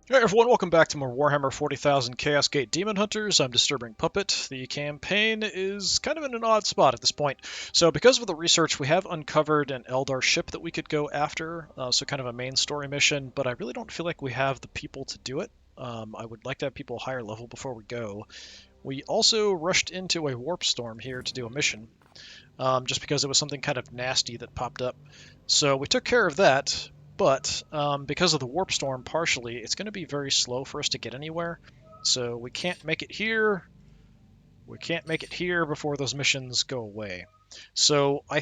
Hey everyone, welcome back to more Warhammer 40,000 Chaos Gate Daemonhunters. I'm DisturbingPuppet. The campaign is kind of in an odd spot at this point. So because of the research, we have uncovered an Eldar ship that we could go after, so kind of a main story mission, but I really don't feel like we have the people to do it. I would like to have people higher level before we go. We also rushed into a warp storm here to do a mission, just because it was something kind of nasty that popped up. So we took care of that, but because of the warp storm partially, it's going to be very slow for us to get anywhere. So we can't make it here. We can't make it here before those missions go away. So I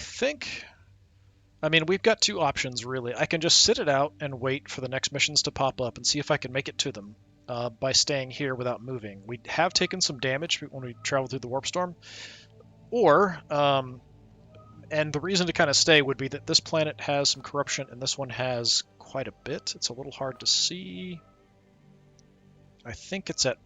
mean, we've got two options really. I can just sit it out and wait for the next missions to pop up and see if I can make it to them by staying here without moving. We have taken some damage when we traveled through the warp storm, or and the reason to kind of stay would be that this planet has some corruption and this one has quite a bit. It's a little hard to see. I think it's at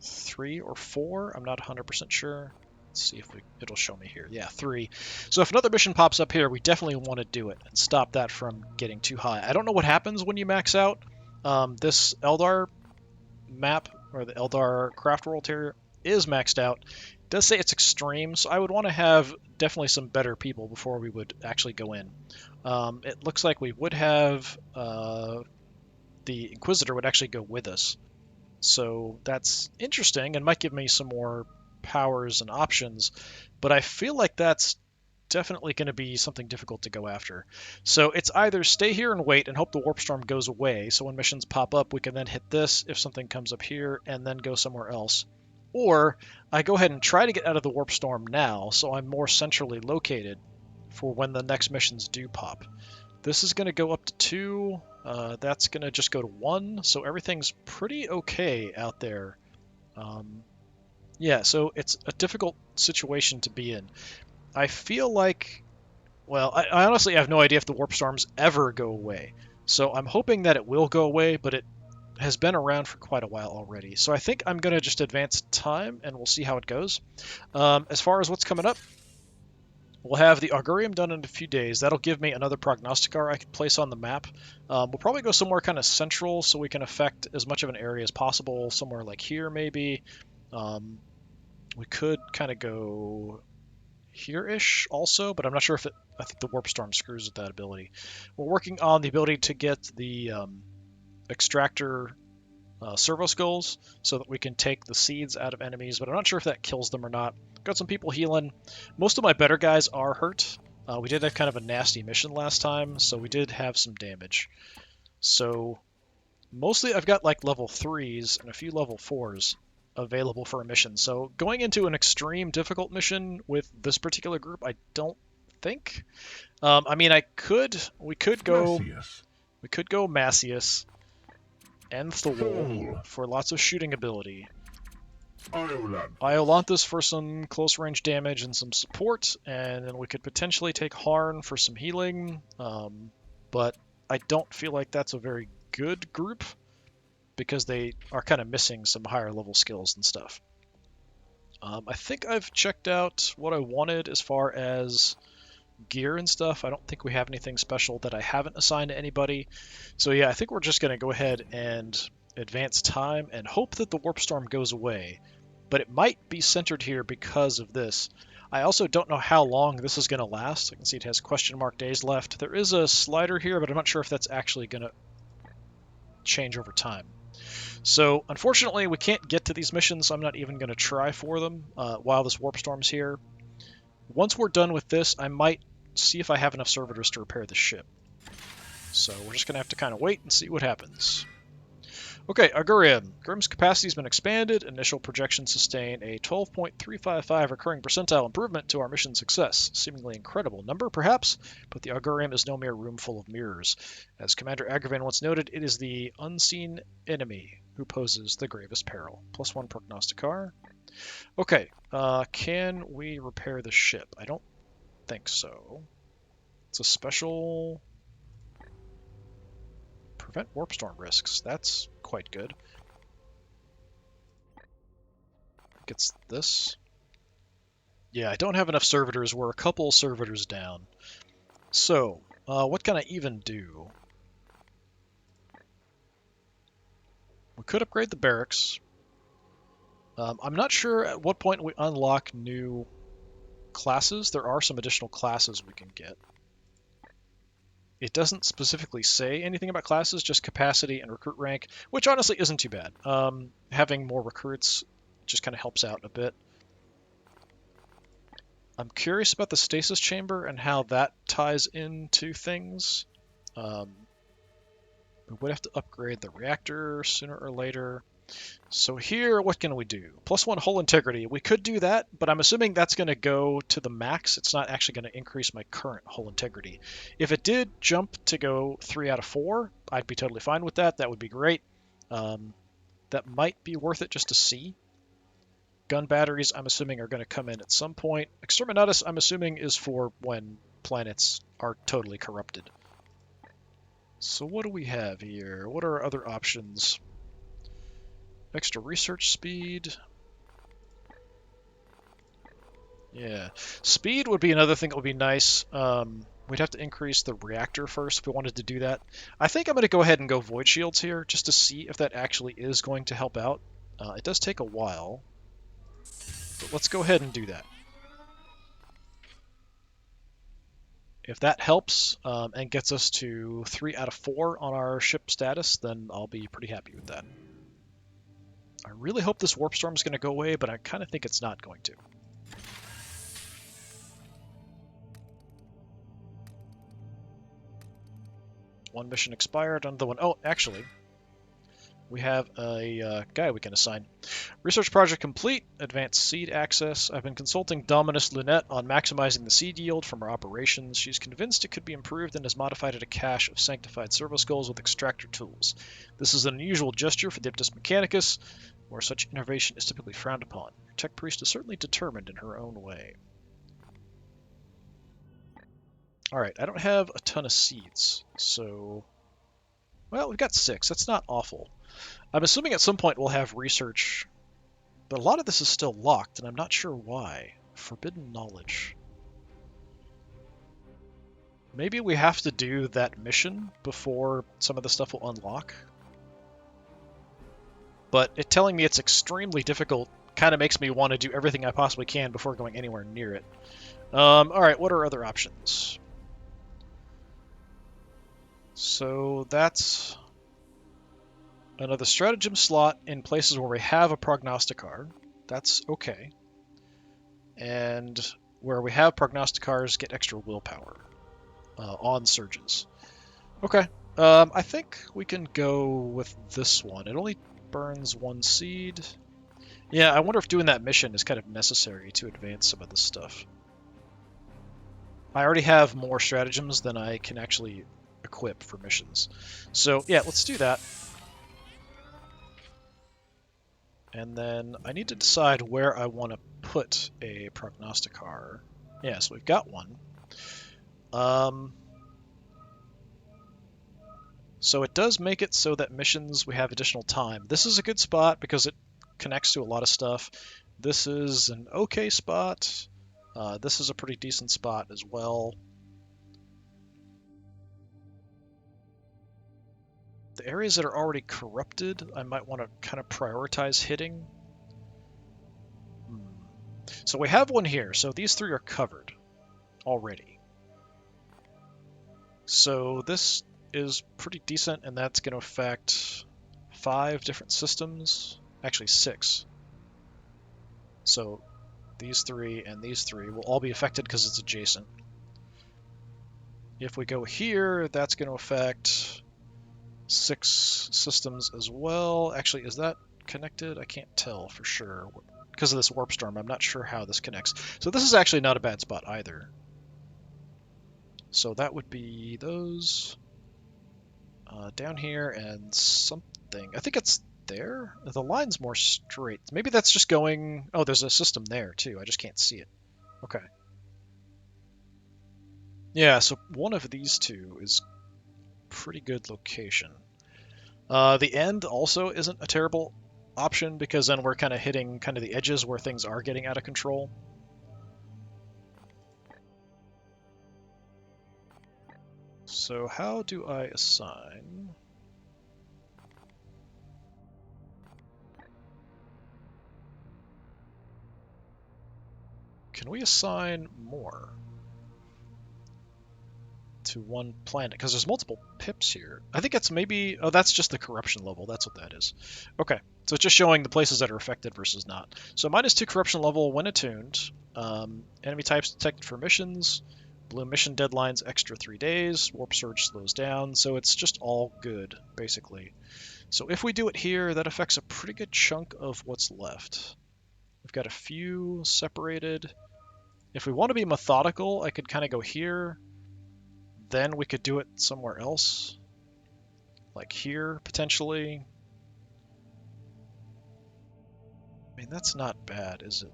3 or 4. I'm not 100% sure. Let's see if it'll show me here. Yeah, 3. So if another mission pops up here, we definitely want to do it and stop that from getting too high. I don't know what happens when you max out. This Eldar map, or the Eldar craft world here, is maxed out. It does say it's extreme, so I would want to have definitely some better people before we would actually go in. It looks like we would have the Inquisitor would actually go with us, so that's interesting and might give me some more powers and options, but I feel like that's definitely going to be something difficult to go after. So it's either stay here and wait and hope the warp storm goes away, so when missions pop up we can then hit this if something comes up here and then go somewhere else. Or I go ahead and try to get out of the warp storm now so I'm more centrally located for when the next missions do pop. This is going to go up to 2. That's going to just go to 1, so everything's pretty okay out there. Yeah, so it's a difficult situation to be in. I feel like, well, I honestly have no idea if the warp storms ever go away. So I'm hoping that it will go away, but it has been around for quite a while already. So I think I'm going to just advance time and we'll see how it goes. As far as what's coming up, we'll have the Augurium done in a few days. That'll give me another prognosticar I can place on the map. We'll probably go somewhere kind of central so we can affect as much of an area as possible. Somewhere like here, maybe. We could kind of go here-ish also, but I'm not sure if it... I think the Warp Storm screws with that ability. We're working on the ability to get the Extractor servo skulls so that we can take the seeds out of enemies, but I'm not sure if that kills them or not. Got some people healing. Most of my better guys are hurt. We did have kind of a nasty mission last time, so we did have some damage. So mostly I've got like level 3s and a few level 4s available for a mission. So going into an extreme difficult mission with this particular group, I don't think. I mean, we could go Massius and Thor for lots of shooting ability. Iolanthus for some close range damage and some support, and then we could potentially take Harn for some healing. But I don't feel like that's a very good group, because they are kind of missing some higher level skills and stuff. I think I've checked out what I wanted as far as gear and stuff. I don't think we have anything special that I haven't assigned to anybody. So yeah, I think we're just going to go ahead and advance time and hope that the warp storm goes away. But it might be centered here because of this. I also don't know how long this is going to last. I can see it has question mark days left. There is a slider here, but I'm not sure if that's actually going to change over time. So unfortunately we can't get to these missions, so I'm not even going to try for them while this warp storm's here. Once we're done with this, I might see if I have enough servitors to repair the ship. So we're just going to have to kind of wait and see what happens. Okay, Augurium. Grim's capacity has been expanded. Initial projections sustain a 12.355 recurring percentile improvement to our mission success. Seemingly incredible number, perhaps, but the Augurium is no mere room full of mirrors. As Commander Agravain once noted, it is the unseen enemy who poses the gravest peril. +1 prognosticar. Okay, can we repair the ship? I don't think so. It's a special... Prevent warp storm risks. That's quite good. Gets this. Yeah, I don't have enough servitors. We're a couple servitors down. So, what can I even do? We could upgrade the barracks. I'm not sure at what point we unlock new classes. There are some additional classes we can get. It doesn't specifically say anything about classes, just capacity and recruit rank, which honestly isn't too bad. Having more recruits just kind of helps out a bit. I'm curious about the stasis chamber and how that ties into things. We would have to upgrade the reactor sooner or later. So here, what can we do? +1 hull integrity. We could do that, but I'm assuming that's going to go to the max. It's not actually going to increase my current hull integrity. If it did jump to go 3 out of 4, I'd be totally fine with that. That would be great. That might be worth it just to see. Gun batteries, I'm assuming, are going to come in at some point. Exterminatus, I'm assuming, is for when planets are totally corrupted. So what do we have here? What are our other options? Extra research speed. Yeah. Speed would be another thing that would be nice. We'd have to increase the reactor first if we wanted to do that. I think I'm going to go ahead and go void shields here just to see if that actually is going to help out. It does take a while, but let's go ahead and do that. If that helps and gets us to 3 out of 4 on our ship status, then I'll be pretty happy with that. I really hope this warp storm is going to go away, but I kind of think it's not going to. One mission expired, another one. Oh, actually, we have a guy we can assign. Research project complete, advanced seed access. I've been consulting Dominus Lunette on maximizing the seed yield from our operations. She's convinced it could be improved and has modified a cache of sanctified servo skulls with extractor tools. This is an unusual gesture for the Diptus Mechanicus, where such innovation is typically frowned upon. Your tech priest is certainly determined in her own way. Alright, I don't have a ton of seeds, so... Well, we've got 6. That's not awful. I'm assuming at some point we'll have research, but a lot of this is still locked, and I'm not sure why. Forbidden knowledge. Maybe we have to do that mission before some of the stuff will unlock. But it telling me it's extremely difficult kind of makes me want to do everything I possibly can before going anywhere near it. Alright, what are other options? So that's another stratagem slot in places where we have a prognosticar. That's okay. And where we have prognosticars, get extra willpower on surges. Okay. I think we can go with this one. It only burns 1 seed. Yeah, I wonder if doing that mission is kind of necessary to advance some of this stuff. I already have more stratagems than I can actually equip for missions. So yeah, let's do that. And then I need to decide where I want to put a prognosticar. Yeah, so we've got one. So it does make it so that missions we have additional time. This is a good spot because it connects to a lot of stuff. This is an okay spot. This is a pretty decent spot as well. The areas that are already corrupted, I might want to kind of prioritize hitting. So we have one here. So these 3 are covered already. So this is pretty decent, and that's going to affect 5 different systems. Actually, 6. So these 3 and these 3 will all be affected because it's adjacent. If we go here, that's going to affect 6 systems as well. Actually, is that connected? I can't tell for sure. Because of this warp storm, I'm not sure how this connects. So this is actually not a bad spot either. So that would be those down here and something. I think it's there. The line's more straight. Maybe that's just going... Oh, there's a system there too. I just can't see it. Okay. Yeah, so one of these 2 is pretty good location. The end also isn't a terrible option because then we're kind of hitting kind of the edges where things are getting out of control. So how do I assign? Can we assign more to one planet? Because there's multiple pips here. I think it's maybe... Oh, that's just the corruption level. That's what that is. Okay, so it's just showing the places that are affected versus not. So -2 corruption level when attuned. Enemy types detected for missions. Blue mission deadlines extra 3 days. Warp surge slows down. So it's just all good, basically. So if we do it here, that affects a pretty good chunk of what's left. We've got a few separated. If we want to be methodical, I could kind of go here. Then we could do it somewhere else. Like here, potentially. I mean, that's not bad, is it?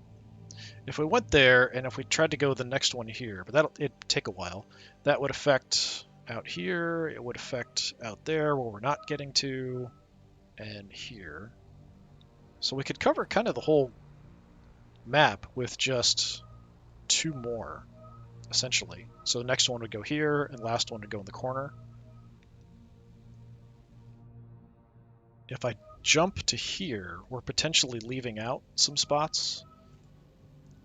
If we went there, and if we tried to go the next one here, but it'd take a while, that would affect out here, it would affect out there where we're not getting to, and here. So we could cover kind of the whole map with just 2 more, essentially. So the next one would go here, and last one would go in the corner. If I jump to here, we're potentially leaving out some spots.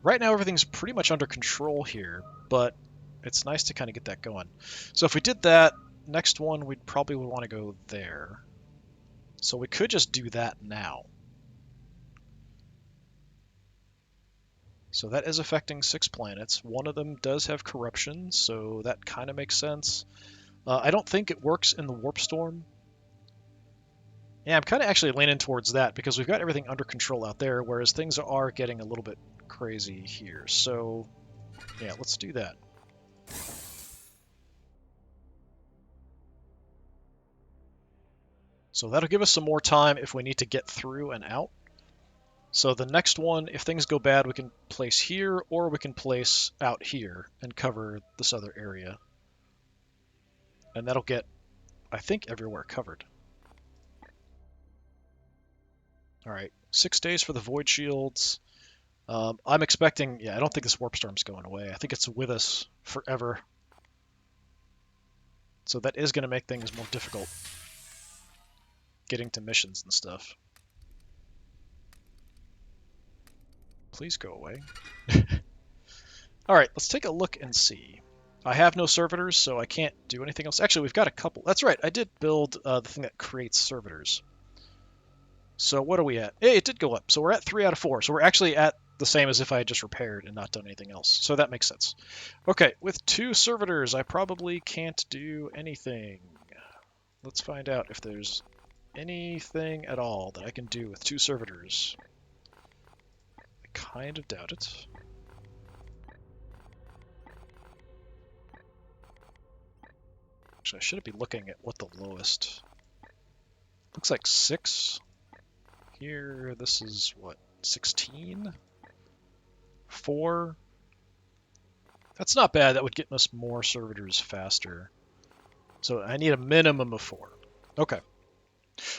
Right now everything's pretty much under control here, but it's nice to kind of get that going. So if we did that, next one we'd probably want to go there. So we could just do that now. So that is affecting 6 planets. One of them does have corruption, so that kind of makes sense. I don't think it works in the warp storm. Yeah, I'm kind of actually leaning towards that because we've got everything under control out there, whereas things are getting a little bit crazy here. So, yeah, let's do that. So that'll give us some more time if we need to get through and out. So the next one, if things go bad, we can place here, or we can place out here and cover this other area. And that'll get, I think, everywhere covered. All right, 6 days for the void shields. I'm expecting, yeah, I don't think this warp storm's going away. I think it's with us forever. So that is going to make things more difficult getting to missions and stuff. Please go away. All right, let's take a look and see. I have no servitors, so I can't do anything else. Actually, we've got a couple. That's right, I did build the thing that creates servitors. So what are we at? Hey, it did go up. So we're at 3 out of 4. So we're actually at the same as if I had just repaired and not done anything else. So that makes sense. Okay, with 2 servitors, I probably can't do anything. Let's find out if there's anything at all that I can do with 2 servitors. I kind of doubt it. Actually, I should be looking at what the lowest... Looks like 6. Here, this is, what, 16? 4? That's not bad. That would get us more servitors faster. So I need a minimum of 4. Okay.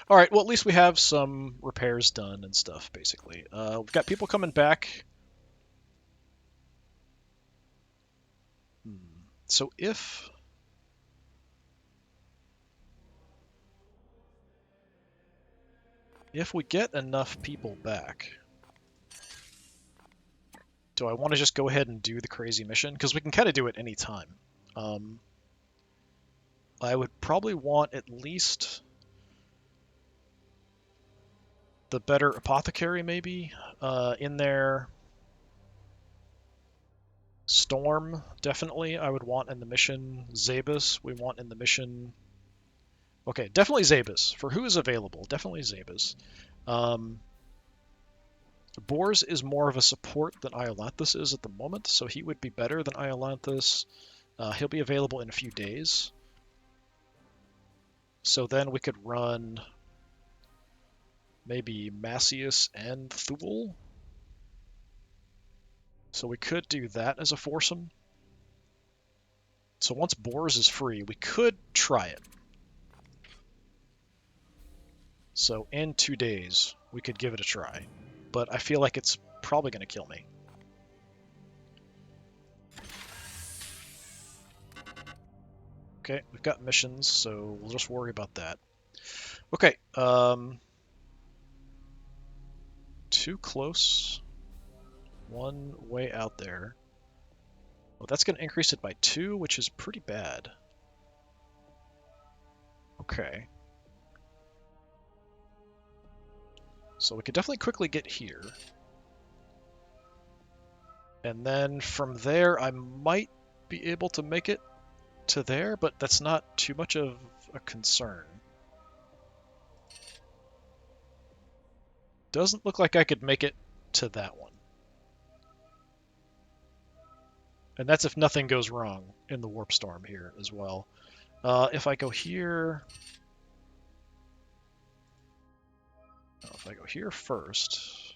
All right, well, at least we have some repairs done and stuff, basically. We've got people coming back. So if we get enough people back, do I want to just go ahead and do the crazy mission? Because we can kind of do it any time. I would probably want at least the better apothecary, maybe, in there. Storm, definitely, I would want in the mission. Zabus, we want in the mission. Okay, definitely Zabus. For who is available, definitely Zabus. Bors is more of a support than Iolanthus is at the moment, so he would be better than Iolanthus. He'll be available in a few days. So then we could run maybe Massius and Thule. So we could do that as a foursome. So once Bors is free, we could try it. So in 2 days, we could give it a try. But I feel like it's probably going to kill me. Okay, we've got missions, so we'll just worry about that. Okay, too close. One way out there. Well, that's going to increase it by 2, which is pretty bad. Okay. So we could definitely quickly get here. And then from there, I might be able to make it to there, but that's not too much of a concern. Doesn't look like I could make it to that one. And that's if nothing goes wrong in the warp storm here as well. If I go here... Oh, if I go here first...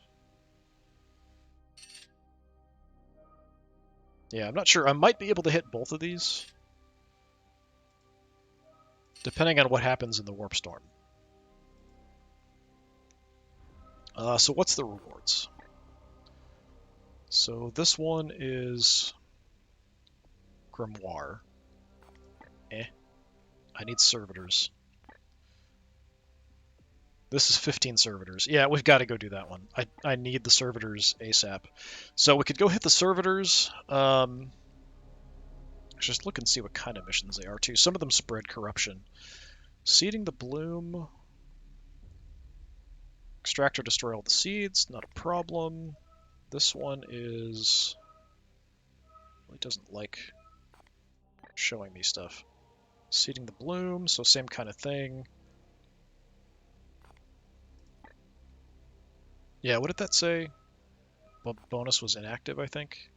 Yeah, I'm not sure. I might be able to hit both of these, depending on what happens in the warp storm. So what's the rewards? So this one is Grimoire. I need servitors. This is 15 servitors. Yeah, we've got to go do that one. I need the servitors ASAP. So we could go hit the servitors. Just look and see what kind of missions they are, too. Some of them spread corruption. Seeding the bloom. Extract or destroy all the seeds. Not a problem. This one is... Well, it doesn't like showing me stuff. Seeding the bloom, so same kind of thing. Yeah, what did that say? Bonus was inactive, I think.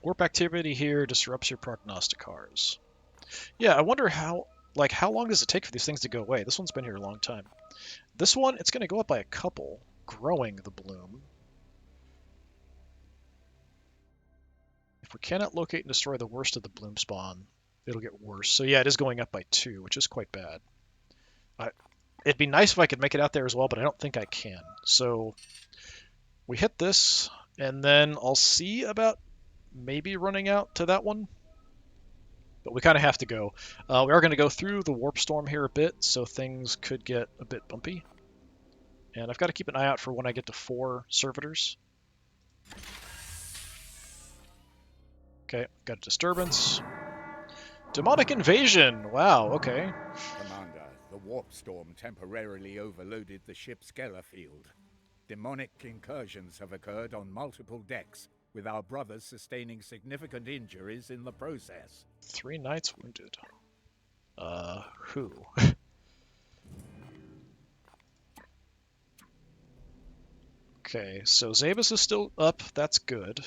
Warp activity here disrupts your prognosticars. Yeah, I wonder how long does it take for these things to go away? This one's been here a long time. This one, it's going to go up by a couple, growing the bloom. If we cannot locate and destroy the worst of the bloom spawn, it'll get worse. So yeah, it is going up by 2, which is quite bad. It'd be nice if I could make it out there as well, but I don't think I can. So we hit this, and then I'll see about maybe running out to that one. But we kind of have to go. We are going to go through the warp storm here a bit, so things could get a bit bumpy. And I've got to keep an eye out for when I get to 4 servitors. Okay, got a disturbance. Demonic invasion! Wow, okay. Commander, the warp storm temporarily overloaded the ship's Geller field. Demonic incursions have occurred on multiple decks, with our brothers sustaining significant injuries in the process. 3 knights wounded. Who? Okay, so Zabus is still up. That's good.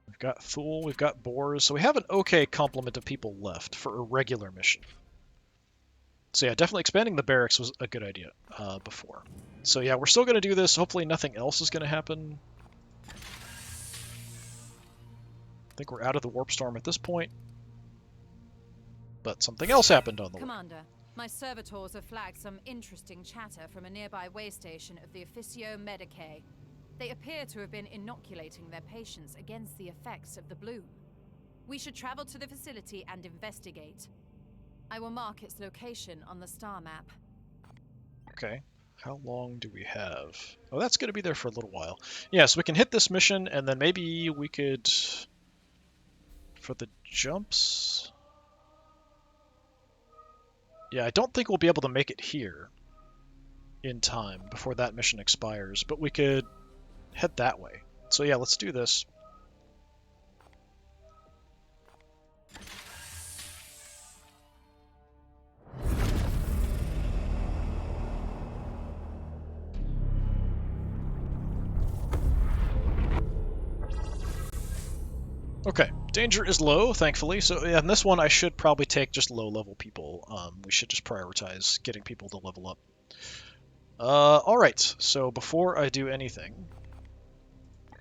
We've got Thule, we've got Boars, so we have an okay complement of people left for a regular mission. So yeah, definitely expanding the barracks was a good idea before. So yeah, we're still going to do this. Hopefully nothing else is going to happen. I think we're out of the warp storm at this point. But something else happened on the way. Commander, my servitors have flagged some interesting chatter from a nearby way station of the Officio Medicae. They appear to have been inoculating their patients against the effects of the bloom. We should travel to the facility and investigate. I will mark its location on the star map. Okay. How long do we have? Oh, that's going to be there for a little while. Yeah, so we can hit this mission, and then maybe we could... For the jumps... Yeah, I don't think we'll be able to make it here in time before that mission expires, but we could head that way. So yeah, let's do this. Okay, danger is low, thankfully. So yeah, in this one, I should probably take just low-level people. We should just prioritize getting people to level up. All right, so before I do anything,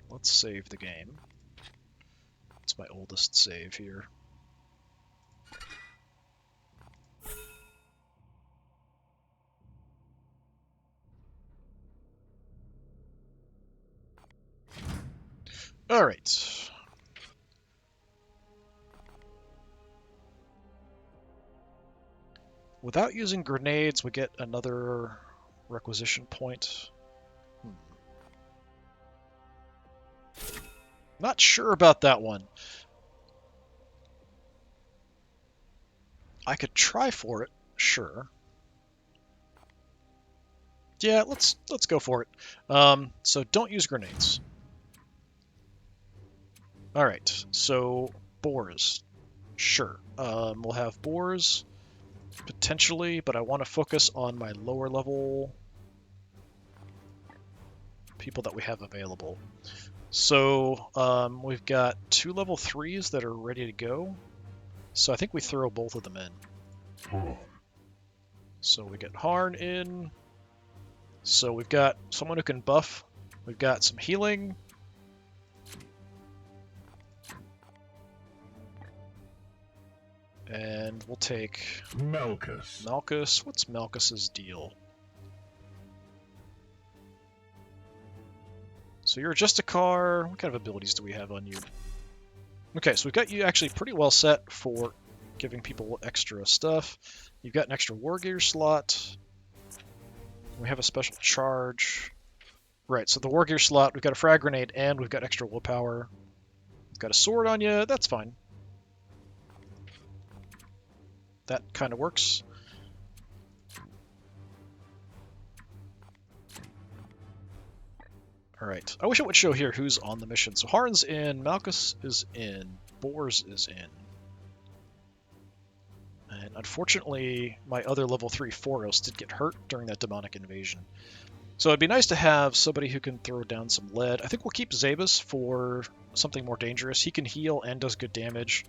let's save the game. It's my oldest save here. All right. Without using grenades, we get another requisition point. Not sure about that one. I could try for it, sure. Yeah, let's go for it. So don't use grenades. All right, so boars, sure. We'll have boars potentially, but I want to focus on my lower level people that we have available. So we've got 2 level 3s that are ready to go. So I think we throw both of them in. So we get Harn in. So we've got someone who can buff. We've got some healing. And we'll take Malchus. Malchus. What's Malchus's deal? So you're just a car. What kind of abilities do we have on you? Okay, so we've got you actually pretty well set for giving people extra stuff. You've got an extra war gear slot. We have a special charge. Right, so the war gear slot, we've got a frag grenade, and we've got extra willpower. We've got a sword on you. That's fine. That kind of works. Alright, I wish it would show here who's on the mission. So Harn's in, Malchus is in, Boars is in. And unfortunately, my other level 3 Foros did get hurt during that demonic invasion. So it'd be nice to have somebody who can throw down some lead. I think we'll keep Zabas for something more dangerous. He can heal and does good damage.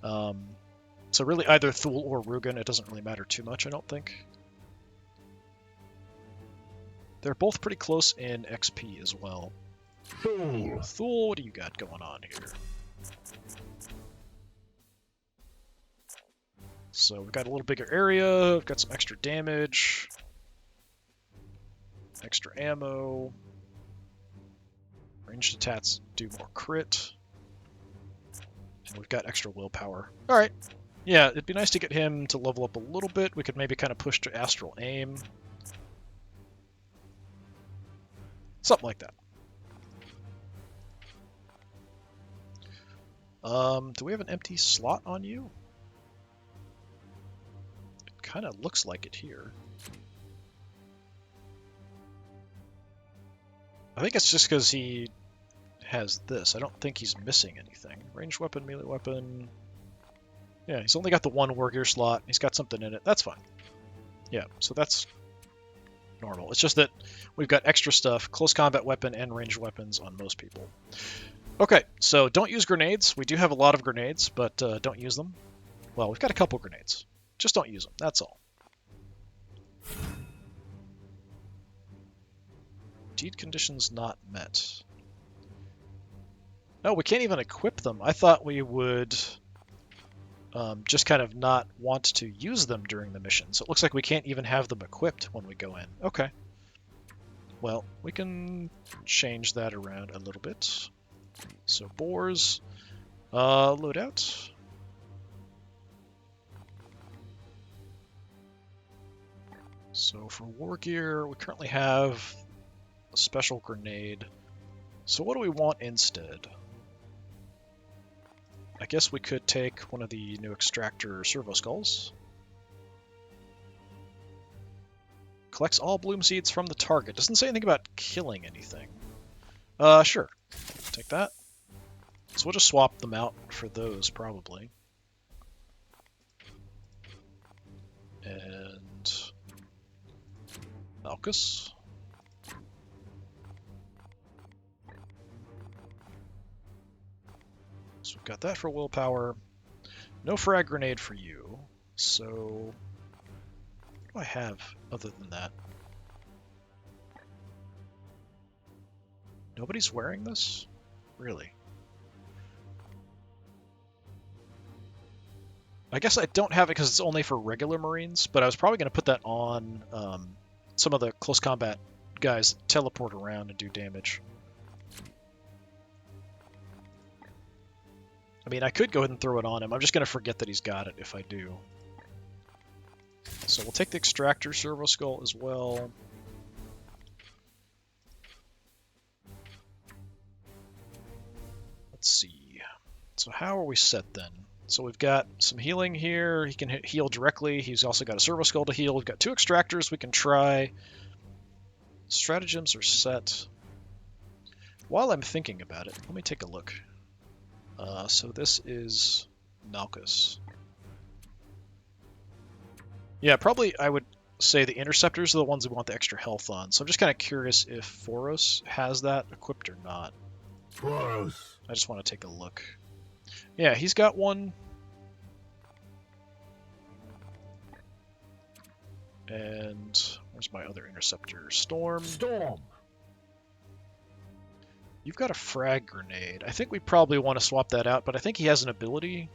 So really either Thule or Rugen, it doesn't really matter too much, I don't think. They're both pretty close in XP as well. Thule, what do you got going on here? So we've got a little bigger area, we've got some extra damage, extra ammo, ranged attacks do more crit, and we've got extra willpower. Alright, yeah, it'd be nice to get him to level up a little bit. We could maybe kind of push to astral aim. Something like that. Do we have an empty slot on you? It kind of looks like it here. I think it's just because he has this. I don't think he's missing anything. Ranged weapon, melee weapon. Yeah, he's only got the one war gear slot. He's got something in it. That's fine. Yeah, so that's normal. It's just that we've got extra stuff, close combat weapon and ranged weapons on most people. Okay, so don't use grenades. We do have a lot of grenades, but don't use them. Well, we've got a couple grenades. Just don't use them, that's all. Deed conditions not met. No, we can't even equip them. I thought we would just kind of not want to use them during the mission. So it looks like we can't even have them equipped when we go in. Okay. Well, we can change that around a little bit. So boars, load out. So for war gear, we currently have a special grenade. So what do we want instead? I guess we could take one of the new extractor servo skulls. Collects all bloom seeds from the target. Doesn't say anything about killing anything. Sure. Take that. So we'll just swap them out for those, probably. And Malchus. So we've got that for willpower. No frag grenade for you. So what do I have other than that? Nobody's wearing this? Really? I guess I don't have it because it's only for regular Marines, but I was probably going to put that on some of the close combat guys that teleport around and do damage. I mean, I could go ahead and throw it on him. I'm just going to forget that he's got it if I do. So we'll take the extractor servo skull as well. So how are we set then? So we've got some healing here. He can heal directly. He's also got a servo skull to heal. We've got 2 extractors we can try. Stratagems are set. While I'm thinking about it, let me take a look. So this is Malchus. Yeah, probably I would say the interceptors are the ones we want the extra health on. So I'm just kind of curious if Foros has that equipped or not. Foros. I just want to take a look. Yeah, he's got one. And where's my other interceptor? Storm. Storm. You've got a frag grenade. I think we probably want to swap that out, but I think he has an ability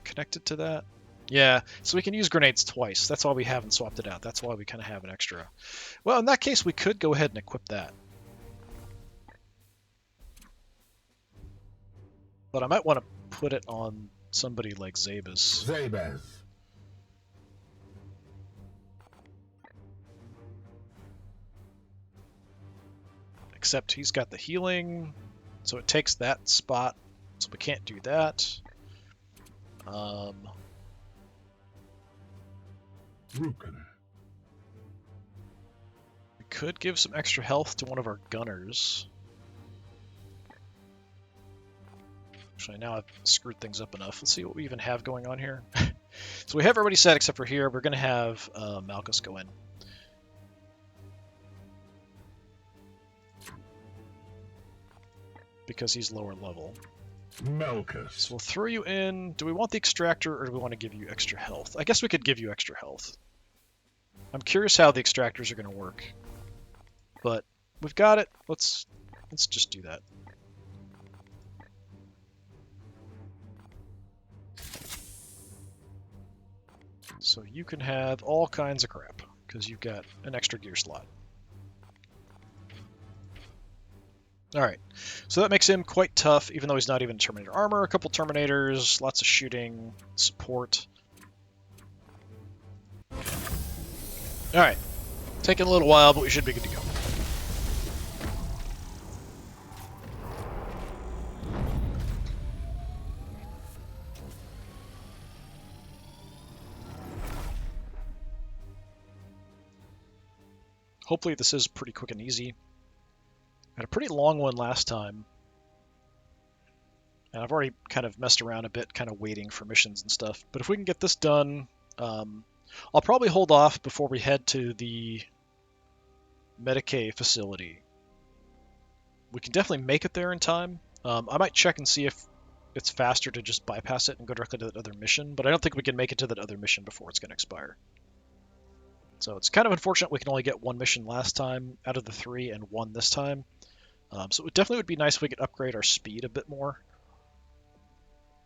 connected to that. Yeah, so we can use grenades twice. That's why we haven't swapped it out. That's why we kind of have an extra. Well, in that case, we could go ahead and equip that. But I might want to put it on somebody like Zabas. Zabas. Except he's got the healing, so it takes that spot, so we can't do that. Rukin. We could give some extra health to one of our gunners. Actually, now I've screwed things up enough. Let's see what we even have going on here. So we have everybody set except for here. We're going to have Malchus go in. Because he's lower level. Malchus. So we'll throw you in. Do we want the extractor or do we want to give you extra health? I guess we could give you extra health. I'm curious how the extractors are going to work. But we've got it. Let's just do that. So you can have all kinds of crap because you've got an extra gear slot. Alright, so that makes him quite tough, even though he's not even Terminator armor. A couple Terminators, lots of shooting, support. Alright, taking a little while, but we should be good to go. Hopefully this is pretty quick and easy. Had a pretty long one last time. And I've already kind of messed around a bit, kind of waiting for missions and stuff. But if we can get this done, I'll probably hold off before we head to the Medicaid facility. We can definitely make it there in time. I might check and see if it's faster to just bypass it and go directly to that other mission, but I don't think we can make it to that other mission before it's going to expire. So it's kind of unfortunate we can only get 1 mission last time out of the 3 and 1 this time. So it definitely would be nice if we could upgrade our speed a bit more.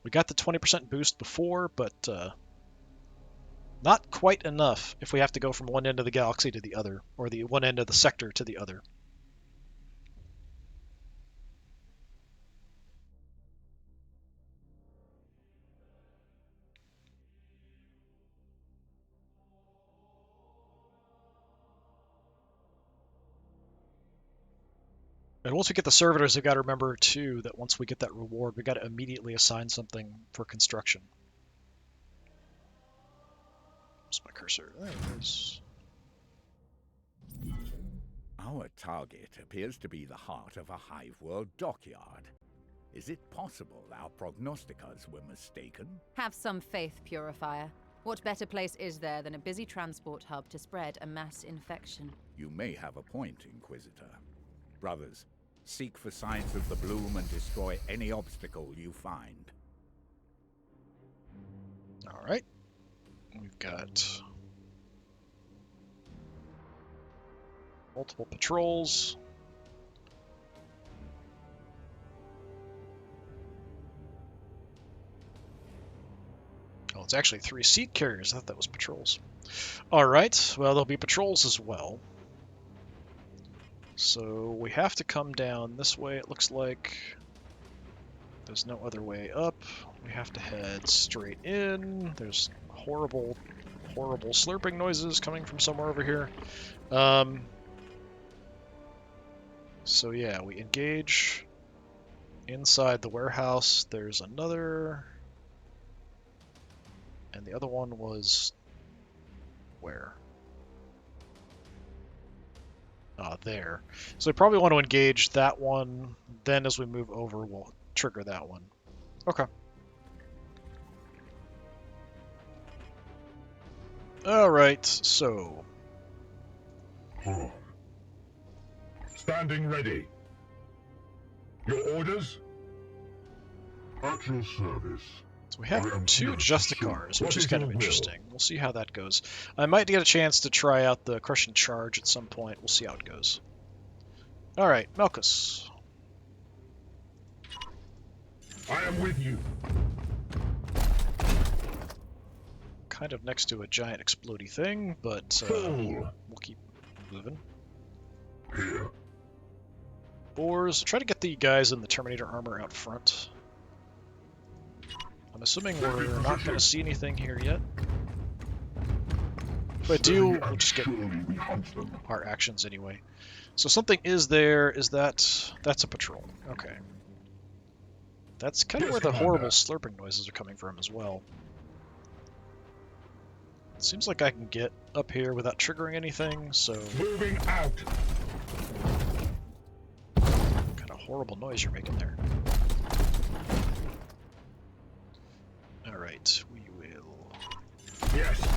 We got the 20% boost before, but not quite enough if we have to go from one end of the galaxy to the other, or the one end of the sector to the other. And once we get the servitors, we've got to remember, too, that once we get that reward, we've got to immediately assign something for construction. Where's my cursor? There it is. Our target appears to be the heart of a Hive World dockyard. Is it possible our prognosticators were mistaken? Have some faith, Purifier. What better place is there than a busy transport hub to spread a mass infection? You may have a point, Inquisitor. Brothers, seek for signs of the bloom and destroy any obstacle you find. Alright. We've got multiple patrols. Oh, it's actually 3 seat carriers. I thought that was patrols. Alright, well, there'll be patrols as well. So we have to come down this way, it looks like. There's no other way up. We have to head straight in. There's horrible, horrible slurping noises coming from somewhere over here. So yeah, we engage. Inside the warehouse, there's another. And the other one was where? There. So we probably want to engage that one. Then as we move over, we'll trigger that one. Okay. Alright, so... Standing ready. Your orders? At your service. So we have I am two here to Justicars, serve. which What is is kind of your will? interesting. We'll see how that goes. I might get a chance to try out the Crushing Charge at some point. We'll see how it goes. Alright, Malchus. I am with you. Kind of next to a giant explodey thing, but Fool. we'll keep moving. Here. Boars, try to get the guys in the Terminator armor out front. I'm assuming we're not going to see anything here yet. If I do, we'll just get our actions anyway. So something is there. Is that's a patrol. Okay. That's kind of Yes, where the Commander. horrible slurping noises are coming from as well. It seems like I can get up here without triggering anything, so... Moving out. What kind of horrible noise you're making there. Alright, we will Yes.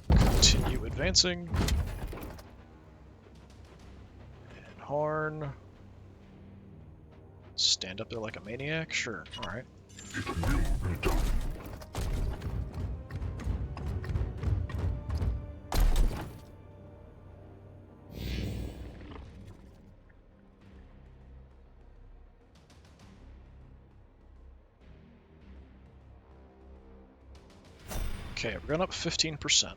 continue advancing. And Harn. Stand up there like a maniac? Sure, alright. It will be done. Okay, we're going up 15%. Just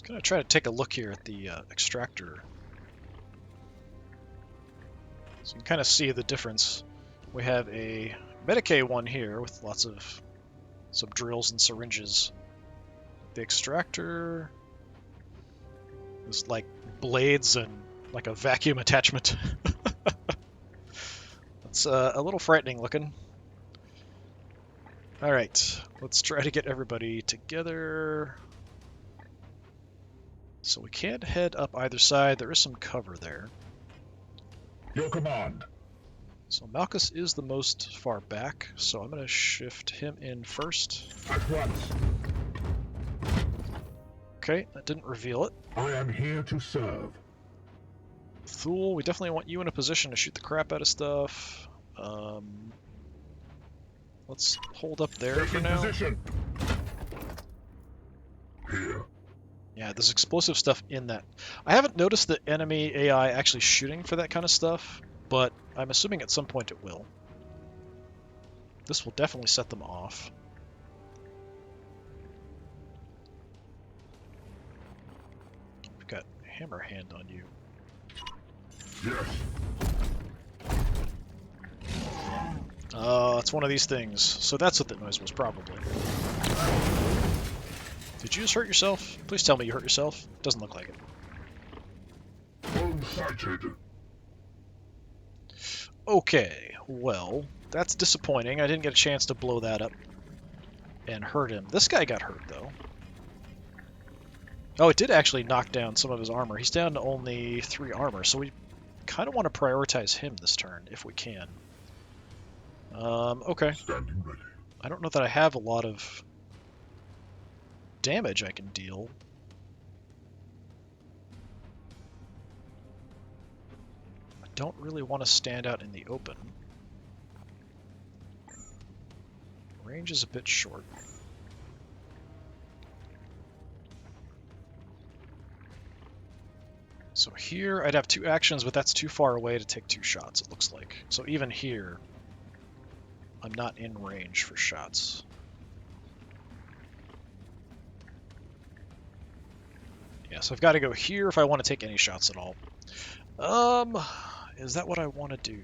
gonna try to take a look here at the extractor. So you can kind of see the difference. We have a Medicaid one here with lots of some drills and syringes. The extractor is like blades and like a vacuum attachment. That's a little frightening looking. Alright, let's try to get everybody together. So we can't head up either side. There is some cover there. Your command. So Malchus is the most far back, so I'm going to shift him in first. At once. Okay, that didn't reveal it. I am here to serve. Thule, we definitely want you in a position to shoot the crap out of stuff. Let's hold up there for Taking now. position. Here. Yeah, there's explosive stuff in that. I haven't noticed the enemy AI actually shooting for that kind of stuff, but I'm assuming at some point it will. This will definitely set them off. We've got Hammer Hand on you. Yes. It's one of these things. So that's what that noise was, probably. Did you just hurt yourself? Please tell me you hurt yourself. Doesn't look like it. Unsighted. Okay, well, that's disappointing. I didn't get a chance to blow that up and hurt him. This guy got hurt, though. Oh, it did actually knock down some of his armor. He's down to only 3 armor, so we kind of want to prioritize him this turn, if we can. Okay. Standing ready. I don't know that I have a lot of damage I can deal. I don't really want to stand out in the open. Range is a bit short. So here I'd have 2 actions, but that's too far away to take 2 shots, it looks like. So even here, I'm not in range for shots. Yeah, so I've got to go here if I want to take any shots at all. Is that what I want to do?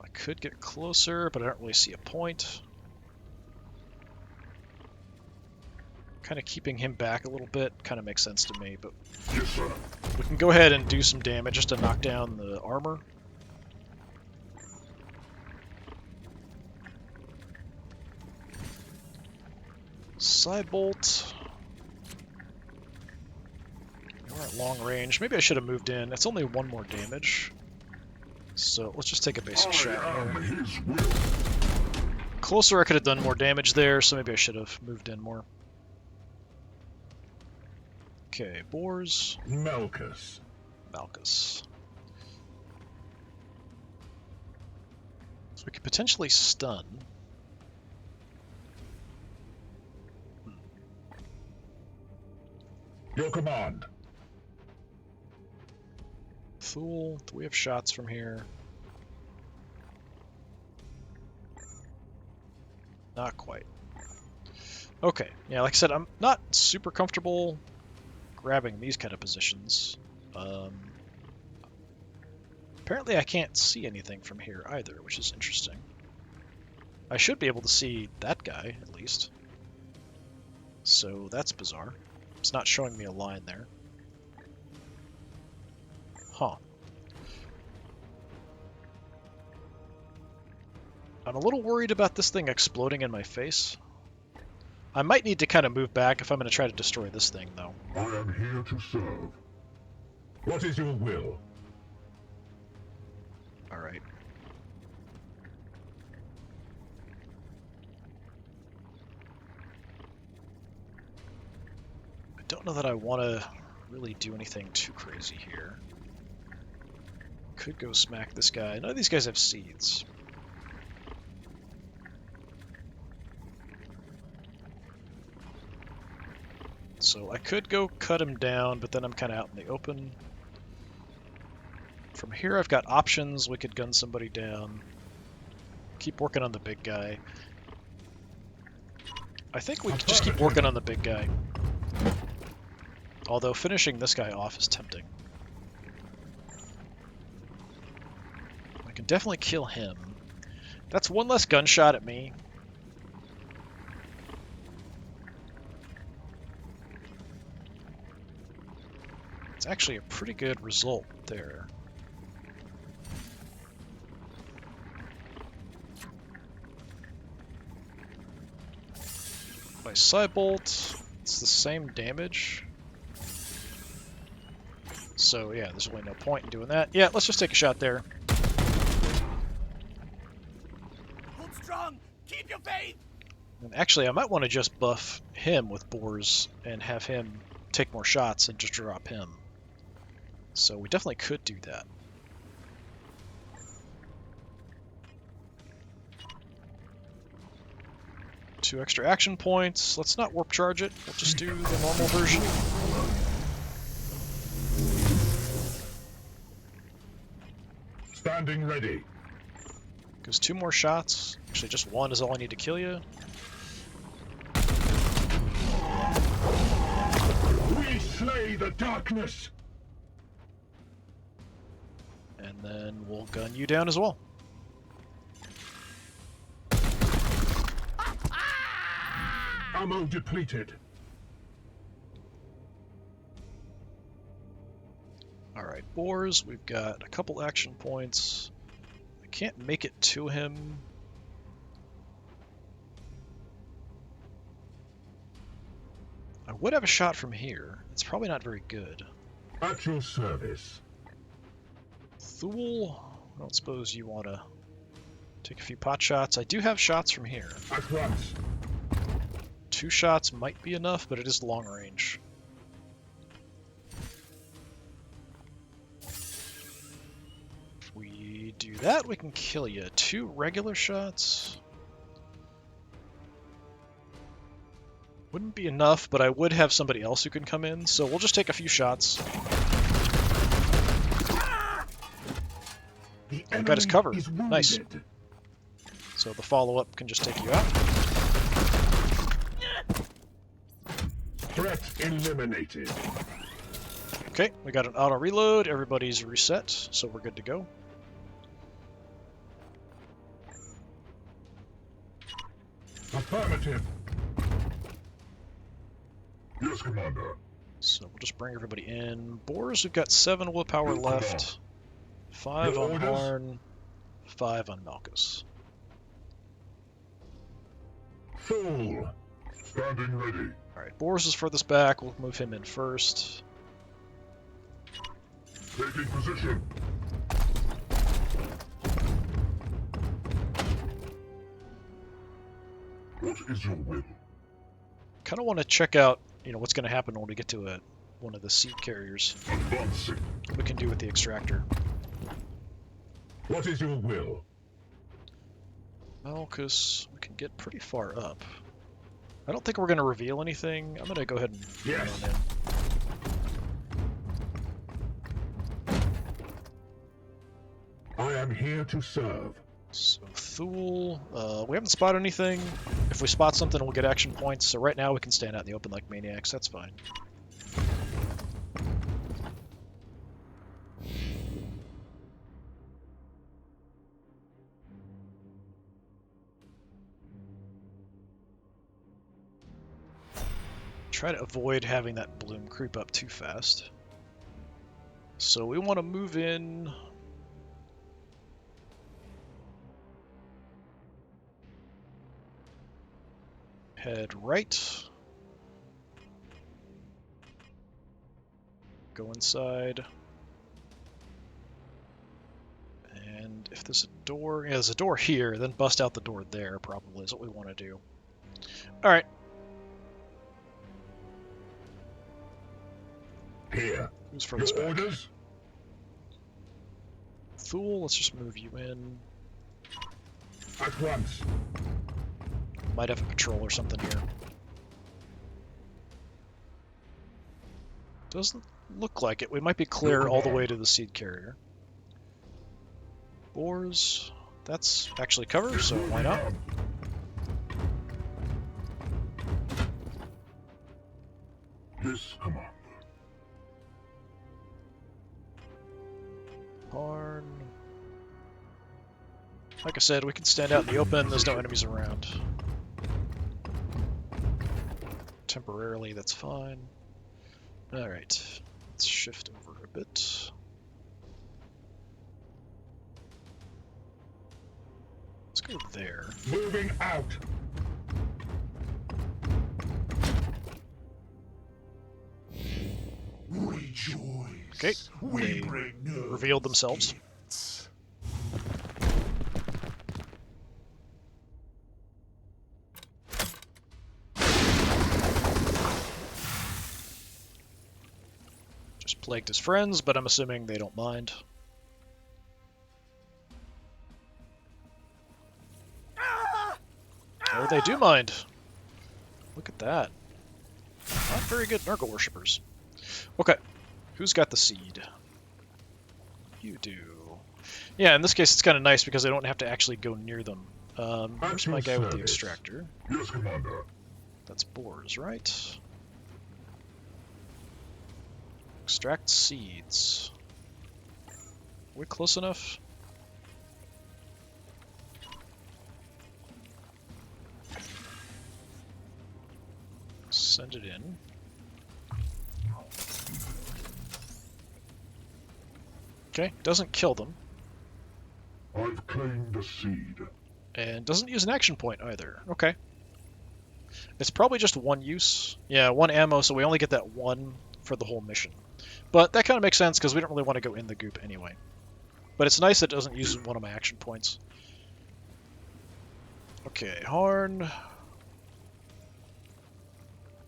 I could get closer, but I don't really see a point. kind of keeping him back a little bit kind of makes sense to me, but Yes, sir. we can go ahead and do some damage just to knock down the armor. Side bolt. We're at long range. Maybe I should have moved in. It's only 1 more damage. So let's just take a basic shot I here. am his will. Closer, I could have done more damage there, so maybe I should have moved in more. Okay, boars. Malchus. Malchus. So we could potentially stun. Your command. Fool. Do we have shots from here? Not quite. Okay, yeah, like I said, I'm not super comfortable grabbing these kind of positions. Apparently I can't see anything from here either, which is interesting. I should be able to see that guy, at least. So that's bizarre. It's not showing me a line there. Huh. I'm a little worried about this thing exploding in my face. I might need to kind of move back if I'm going to try to destroy this thing, though. I am here to serve. What is your will? Alright. I don't know that I want to really do anything too crazy here. Could go smack this guy. None of these guys have seeds. So I could go cut him down, but then I'm kind of out in the open. From here I've got options. We could gun somebody down. Keep working on the big guy. I think we could just keep working on the big guy. Although finishing this guy off is tempting. I can definitely kill him. That's 1 less gunshot at me. It's actually a pretty good result there. By side bolt, it's the same damage. So yeah, there's really no point in doing that. Yeah, let's just take a shot there. Hold strong! Keep your faith! And actually, I might want to just buff him with boars and have him take more shots and just drop him. So we definitely could do that. Two extra action points. Let's not warp charge it. We'll just do the normal version. Standing ready. Goes 2 more shots. Actually, just 1 is all I need to kill you. We slay the darkness. And then we'll gun you down as well. Ammo depleted. Alright, boars. We've got a couple action points. I can't make it to him. I would have a shot from here. It's probably not very good. At your service. Thule, I don't suppose you want to take a few pot shots. I do have shots from here. At once. 2 shots might be enough, but it is long range. If we do that, we can kill you. 2 regular shots. Wouldn't be enough, but I would have somebody else who can come in, so we'll just take a few shots. The I got his cover. is Nice. wounded. So the follow-up can just take you out. Threat eliminated. Okay, we got an auto reload. Everybody's reset, so we're good to go. Affirmative. Yes, Commander. So we'll just bring everybody in. Boars, we've got 7 willpower left. 5 Your on orders? Harn, 5 on Malchus. Full. Standing ready. Alright, Boars is furthest back. We'll move him in first. Taking position. What is your will? Kind of want to check out, what's going to happen when we get to one of the seed carriers. Advancing. What we can do with the extractor. What is your will? Malchus, we can get pretty far up. I don't think we're going to reveal anything. I'm going to go ahead and Yes. on in. I am here to serve. So Thule, we haven't spotted anything. If we spot something, we'll get action points. So right now we can stand out in the open like maniacs. That's fine. Try to avoid having that bloom creep up too fast. So we want to move in. Head right. Go inside. And if there's a door, yeah, there's a door here, then bust out the door there probably is what we want to do. Alright. Here. Who's furthest Your back? orders? Thule, let's just move you in. At once. Might have a patrol or something here. Doesn't look like it. We might be clear all the way to the seed carrier. Boars, that's actually cover, so why not? Yes, Commander. Barn. Like I said, we can stand out in the open. There's no enemies around. Temporarily, that's fine. Alright, let's shift over a bit. Let's go there. Moving out. Rejoice. Okay, We they bring no revealed themselves. gifts. Just plagued his friends, but I'm assuming they don't mind. Oh, they do mind. Look at that. Not very good Nurgle worshippers. Okay, who's got the seed? You do. Yeah, in this case it's kind of nice because I don't have to actually go near them. Where's my guy with the extractor? Yes, Commander. That's Boars, right? Extract seeds. Are we close enough? Send it in. Okay, doesn't kill them. I've claimed a seed. And doesn't use an action point either. Okay. It's probably just one use. Yeah, one ammo, so we only get that one for the whole mission. But that kind of makes sense because we don't really want to go in the goop anyway. But it's nice that it doesn't use one of my action points. Okay, Harn.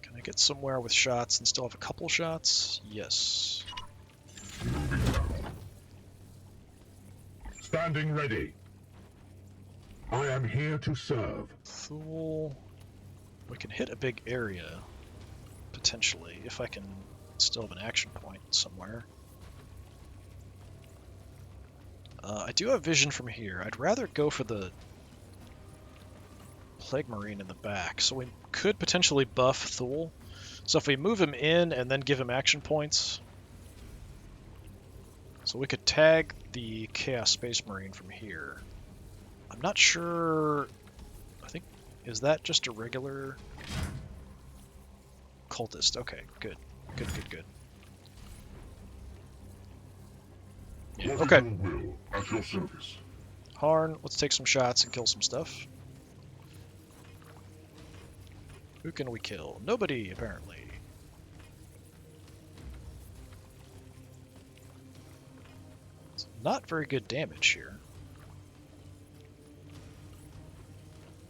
Can I get somewhere with shots and still have a couple shots? Yes. Standing ready. I am here to serve. Thule. We can hit a big area, potentially, if I can still have an action point somewhere. I do have vision from here. I'd rather go for the Plague Marine in the back, so we could potentially buff Thule. So if we move him in and then give him action points, so we could tag the Chaos Space Marine from here. I'm not sure. I think, is that just a regular cultist. Okay, good. Good. Yeah, What is okay. your will? At your service. Harn, let's take some shots and kill some stuff. Who can we kill? Nobody, apparently. It's not very good damage here.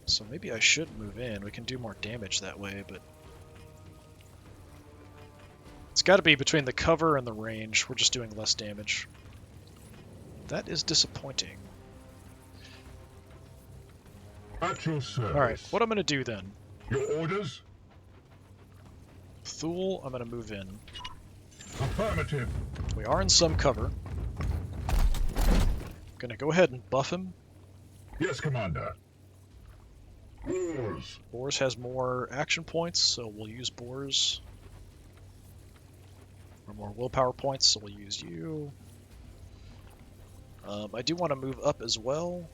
So maybe I should move in. We can do more damage that way, but... It's got to be between the cover and the range. We're just doing less damage. That is disappointing. At your service. Alright, what I'm going to do then. Your orders? Thule, I'm going to move in. Affirmative. We are in some cover. Gonna go ahead and buff him. Yes, Commander. Wars. Boars has more action points, so we'll use Boars. Or more willpower points, so we'll use you. I do want to move up as well.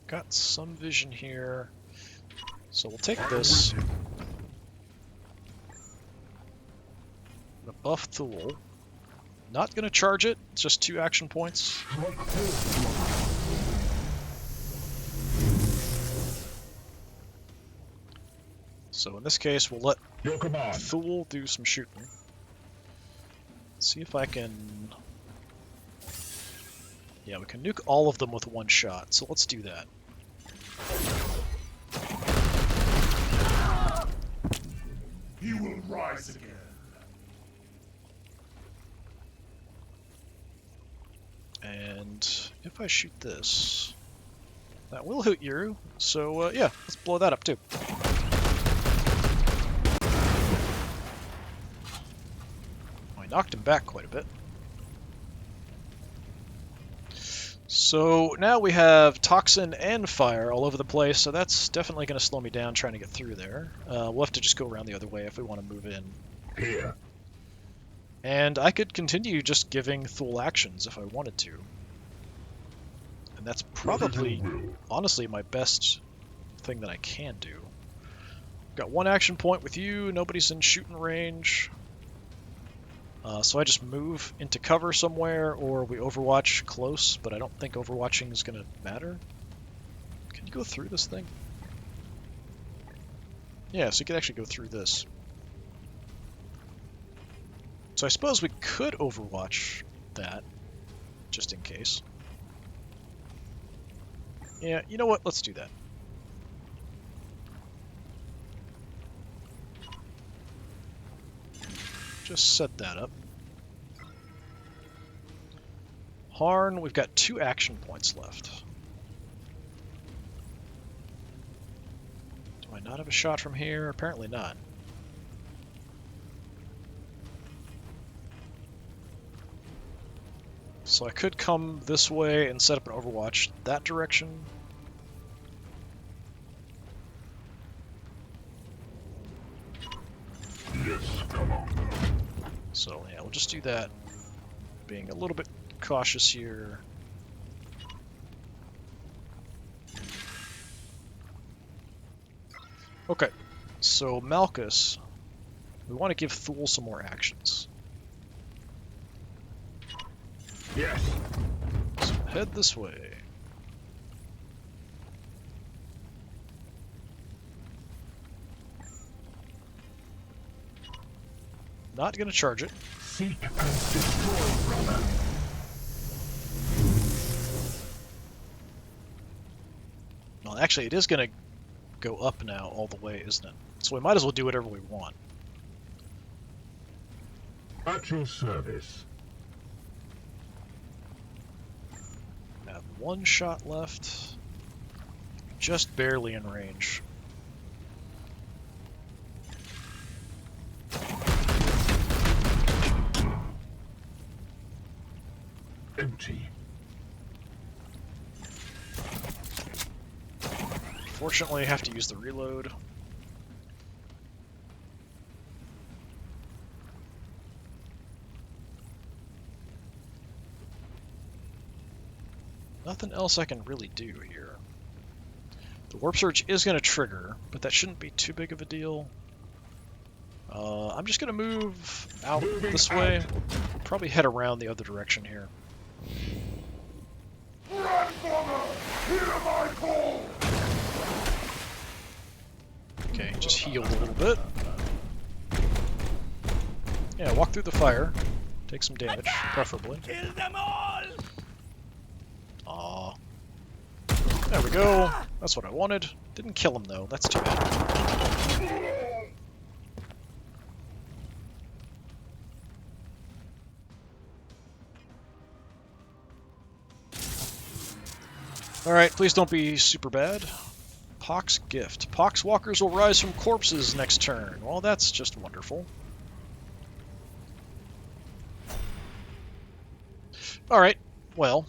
Got some vision here. So we'll take this. I'm gonna buff Thule. Not gonna charge it, it's just 2 action points. So in this case, we'll let Your command. Thule do some shooting. See if I can... Yeah, we can nuke all of them with 1 shot, so let's do that. You will rise again. And if I shoot this, that will hit you. So yeah, let's blow that up too. I knocked him back quite a bit. So now we have Toxin and Fire all over the place, so that's definitely going to slow me down trying to get through there. We'll have to just go around the other way if we want to move in. Here. And I could continue just giving Thule actions if I wanted to. And that's probably, honestly, my best thing that I can do. Got 1 action point with you, nobody's in shooting range. So I just move into cover somewhere, or we overwatch close, but I don't think overwatching is going to matter. Can you go through this thing? Yeah, so you can actually go through this. So I suppose we could overwatch that, just in case. Yeah, you know what? Let's do that. Just set that up. Harn, we've got 2 action points left. Do I not have a shot from here? Apparently not. So I could come this way and set up an overwatch that direction. Yes, Commander. So yeah, we'll just do that. Being a little bit cautious here. Okay, so Malchus, we want to give Thule some more actions. Yes. So head this way. Not gonna charge it. Seek and destroy, brother. Well, actually, it is gonna go up now all the way, isn't it? So we might as well do whatever we want. At your service. I have 1 shot left. Just barely in range. Empty. Fortunately, I have to use the reload. nothing else I can really do here. The warp surge is going to trigger, but that shouldn't be too big of a deal. I'm just going to move out this way. Probably head around the other direction here. Grandfather, hear my call! Okay, just healed a little bit. Yeah, walk through the fire. Take some damage, preferably. Kill them all! Aw. There we go. That's what I wanted. Didn't kill him, though. That's too bad. Alright, please don't be super bad. Pox Gift. Pox walkers will rise from corpses next turn. Well, that's just wonderful. Alright, well.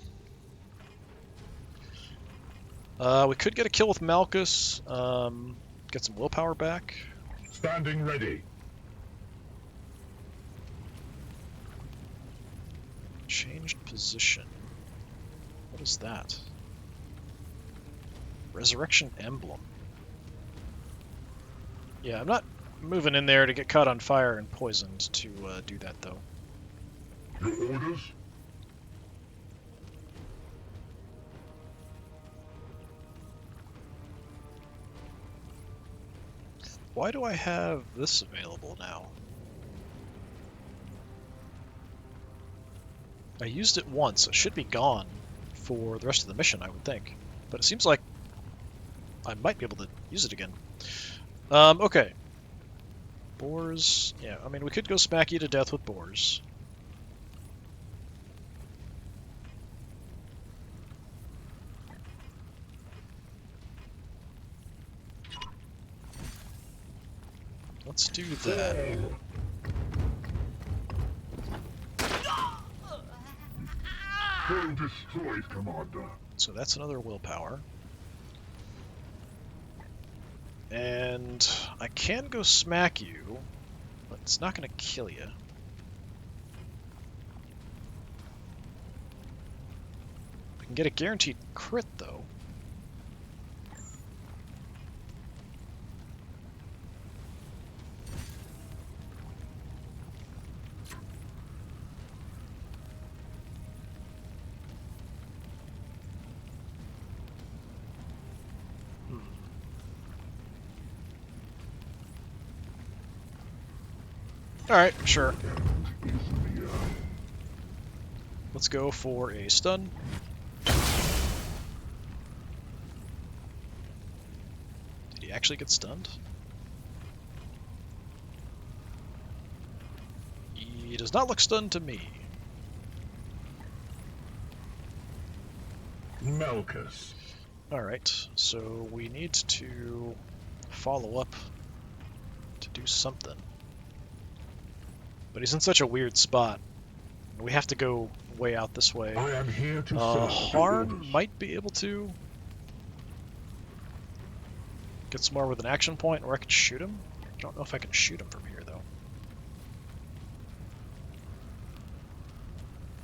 We could get a kill with Malchus. Get some willpower back. Standing ready. Changed position. What is that? Resurrection Emblem. Yeah, I'm not moving in there to get caught on fire and poisoned to do that, though. Your orders? Why do I have this available now? I used it once. It should be gone for the rest of the mission, I would think. But it seems like I might be able to use it again. Okay. Boars. Yeah, I mean, we could go smack you to death with boars. Let's do that. Foe destroyed, Commander. So that's another willpower. And I can go smack you, but it's not going to kill you. I can get a guaranteed crit, though. Alright, sure. Let's go for a stun. Did he actually get stunned? He does not look stunned to me. Malchus. Alright, so we need to follow up to do something. But he's in such a weird spot. We have to go way out this way. I am here to serve. Harn might be able to get somewhere with an action point where I can shoot him. I don't know if I can shoot him from here, though.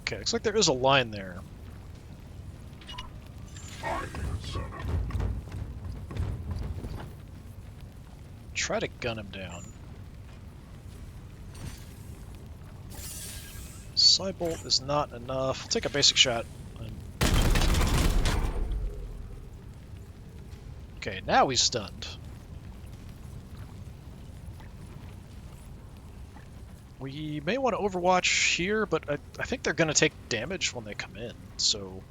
Okay, looks like there is a line there. Try to gun him down. Cybolt is not enough. I'll take a basic shot. Okay, now he's stunned. We may want to overwatch here, but I think they're going to take damage when they come in, so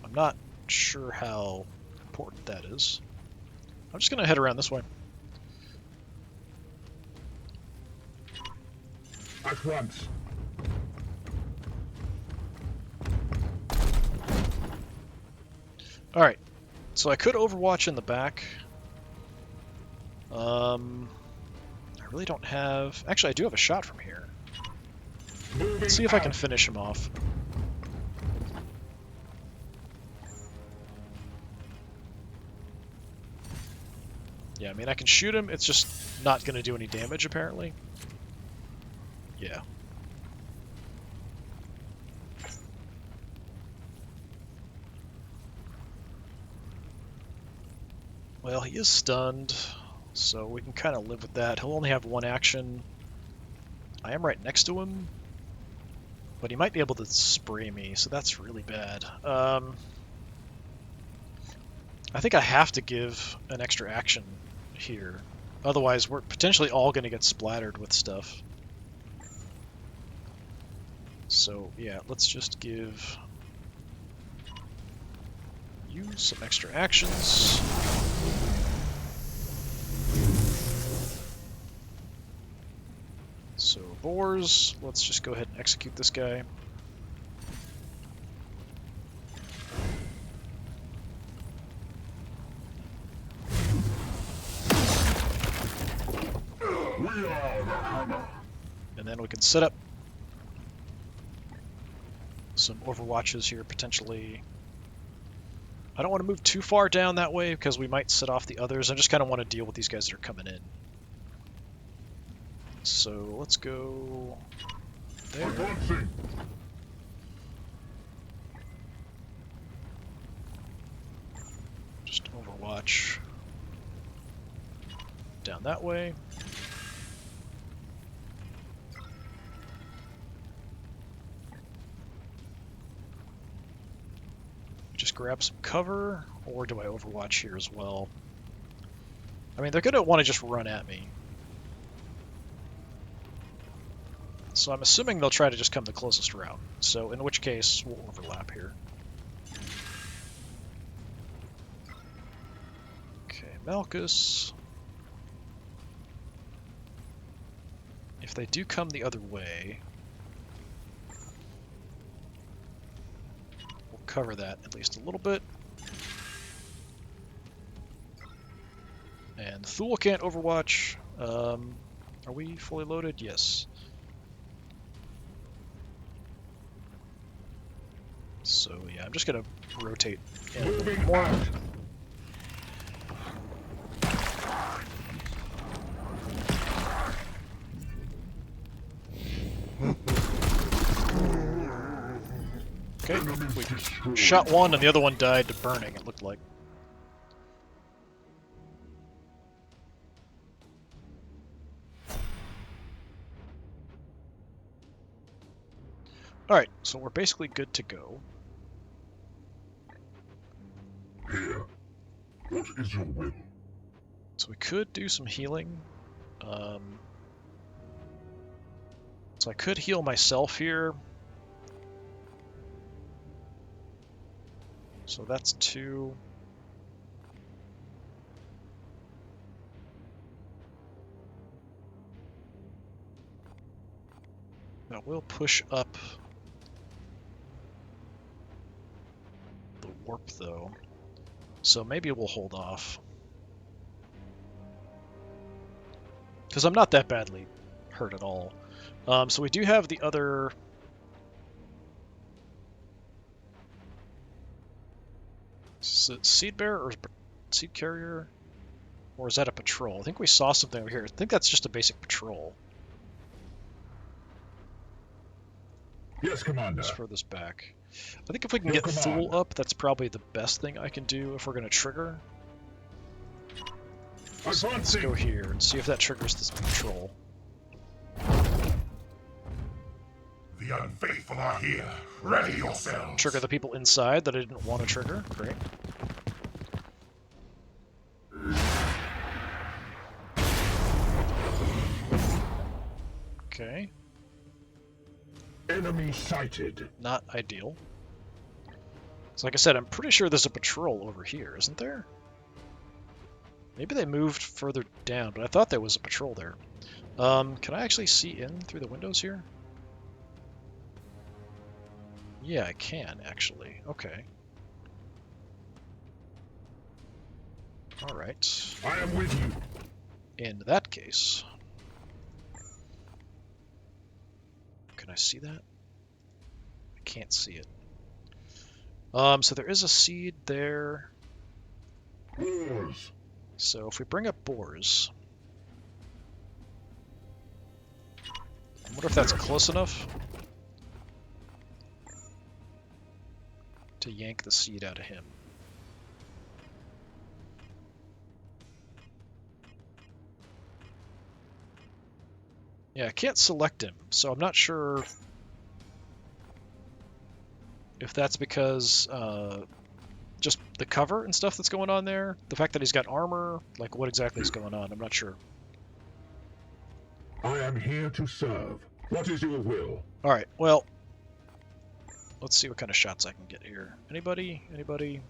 I'm not sure how important that is. I'm just going to head around this way. At once. Alright, so I could overwatch in the back. I really don't have... Actually, I do have a shot from here. Let's see if I can finish him off. Yeah, I mean, I can shoot him, it's just not going to do any damage, apparently. Yeah. Well, he is stunned, so we can kind of live with that. He'll only have one action. I am right next to him, but he might be able to spray me, so that's really bad. I think I have to give an extra action here. Otherwise, we're potentially all going to get splattered with stuff. So, yeah, let's just give you some extra actions. So, boars, let's just go ahead and execute this guy. We are the hammer. And then we can set up some overwatches here, potentially. I don't want to move too far down that way because we might set off the others. I just kind of want to deal with these guys that are coming in. So let's go there. Advancing. Just overwatch down that way. Just grab some cover, or do I overwatch here as well? I mean, they're going to want to just run at me. So I'm assuming they'll try to just come the closest route. So in which case, we'll overlap here. Okay, Malchus. If they do come the other way, we'll cover that at least a little bit. And Thule can't overwatch. Are we fully loaded? Yes. So yeah, I'm just gonna rotate in a little bit more. Okay, we shot one and the other one died to burning, it looked like. Alright, so we're basically good to go. Here. What is your will? So we could do some healing. So I could heal myself here. So that's 2. Now we'll push up the warp though. So maybe we'll hold off. Because I'm not that badly hurt at all. So we do have the other... Seed bearer or seed carrier? Or is that a patrol? I think we saw something over here. I think that's just a basic patrol. Yes, Commander. Let's throw this back. I think if we can get Thule up, that's probably the best thing I can do if we're going to trigger. So let's go here and see if that triggers this patrol. The unfaithful are here. Ready yourselves. Trigger the people inside that I didn't want to trigger. Great. Okay. Enemy sighted. Not ideal. So like I said, I'm pretty sure there's a patrol over here, isn't there? Maybe they moved further down, but I thought there was a patrol there. Can I actually see in through the windows here? Yeah, I can, actually. Okay. Alright. I am with you. In that case... Can I see that? I can't see it. So there is a seed there. Wars. So if we bring up boars... I wonder if that's close enough to yank the seed out of him. Yeah, I can't select him, so I'm not sure if that's because just the cover and stuff that's going on there. The fact that he's got armor, like what exactly is going on, I'm not sure. I am here to serve. What is your will? Alright, well, let's see what kind of shots I can get here. Anybody? Anybody?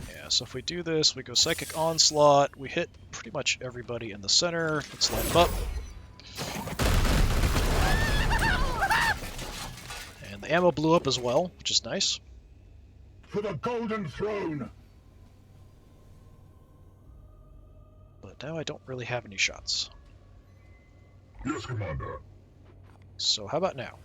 Yeah, so if we do this, we go Psychic Onslaught, we hit pretty much everybody in the center. Let's light them up. And the ammo blew up as well, which is nice. For the Golden Throne! But now I don't really have any shots. Yes, Commander. So how about now?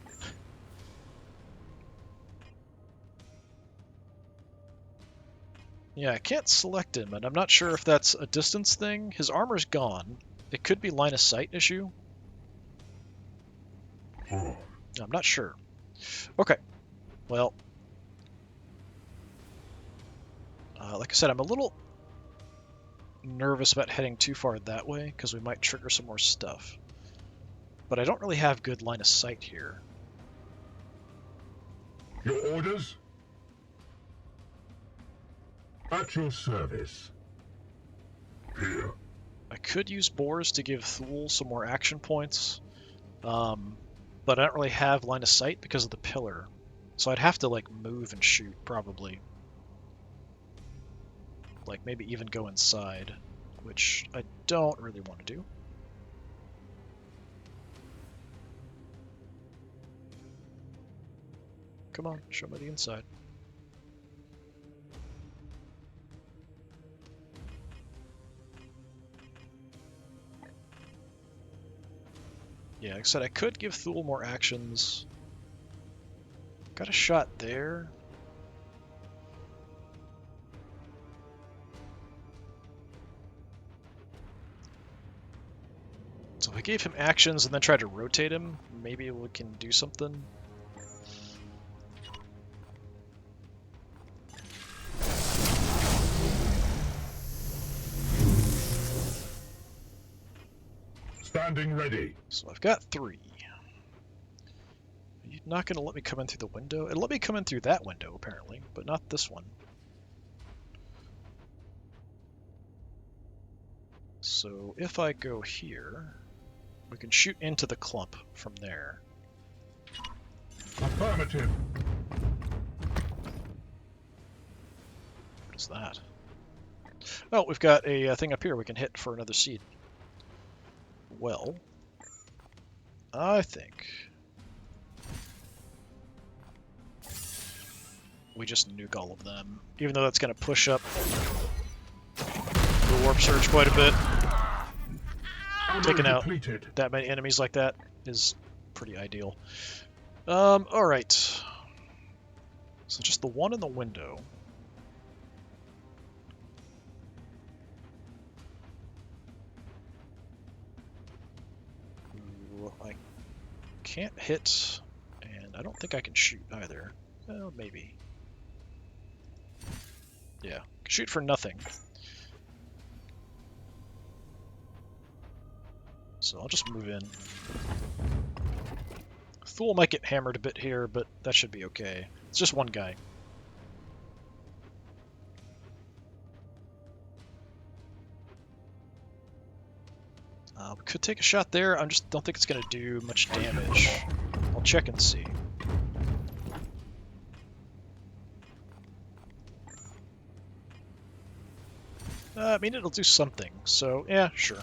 Yeah, I can't select him, and I'm not sure if that's a distance thing. His armor's gone. It could be line of sight issue. Oh. I'm not sure. Okay. Well, like I said, I'm a little nervous about heading too far that way, because we might trigger some more stuff. But I don't really have good line of sight here. Your orders? At your service. Here. I could use Boars to give Thule some more action points, but I don't really have line of sight because of the pillar. So I'd have to like move and shoot, probably. Like maybe even go inside, which I don't really want to do. Come on, show me the inside. Yeah, like I said, I could give Thule more actions. Got a shot there. So if I gave him actions and then tried to rotate him, maybe we can do something. Standing ready. So I've got 3. Are you not going to let me come in through the window? It'll let me come in through that window, apparently, but not this one. So if I go here, we can shoot into the clump from there. Affirmative. What is that? Oh, we've got a thing up here we can hit for another seed. Well, I think we just nuke all of them, even though that's going to push up the warp surge quite a bit. Taking out that many enemies like that is pretty ideal. Alright. So just the one in the window. Ooh, I can't hit, and I don't think I can shoot either. Well, maybe. Yeah, shoot for nothing. So I'll just move in. Thule might get hammered a bit here, but that should be okay. It's just one guy. We could take a shot there. I just don't think it's going to do much damage. I'll check and see. I mean, it'll do something, so yeah, sure.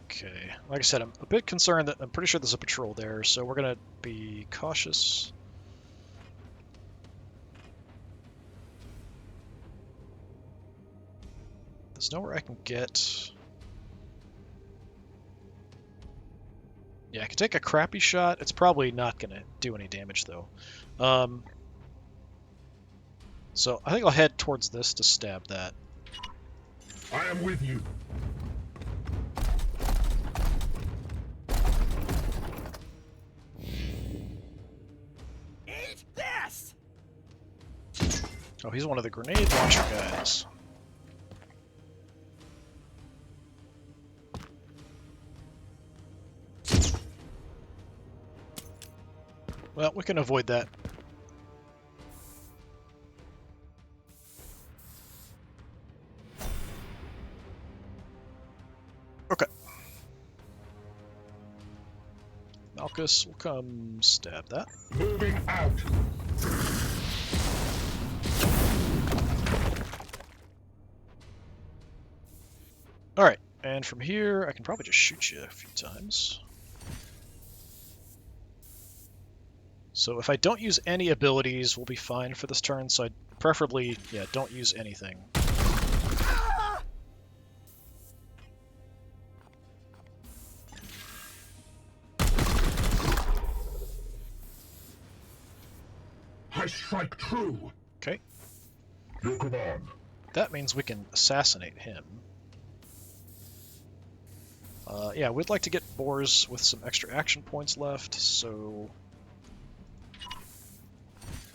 Okay, like I said, I'm a bit concerned that I'm pretty sure there's a patrol there, so we're going to be cautious. There's nowhere I can get. Yeah, I can take a crappy shot. It's probably not going to do any damage, though. So I think I'll head towards this to stab that. I am with you. Eat this! Oh, he's one of the grenade launcher guys. Well, we can avoid that. Okay. Malchus will come stab that. Moving out. Alright, and from here, I can probably just shoot you a few times. So if I don't use any abilities, we'll be fine for this turn, so I'd preferably, yeah, don't use anything. I strike true. Okay, Your command. that means we can assassinate him. Yeah, we'd like to get boars with some extra action points left, so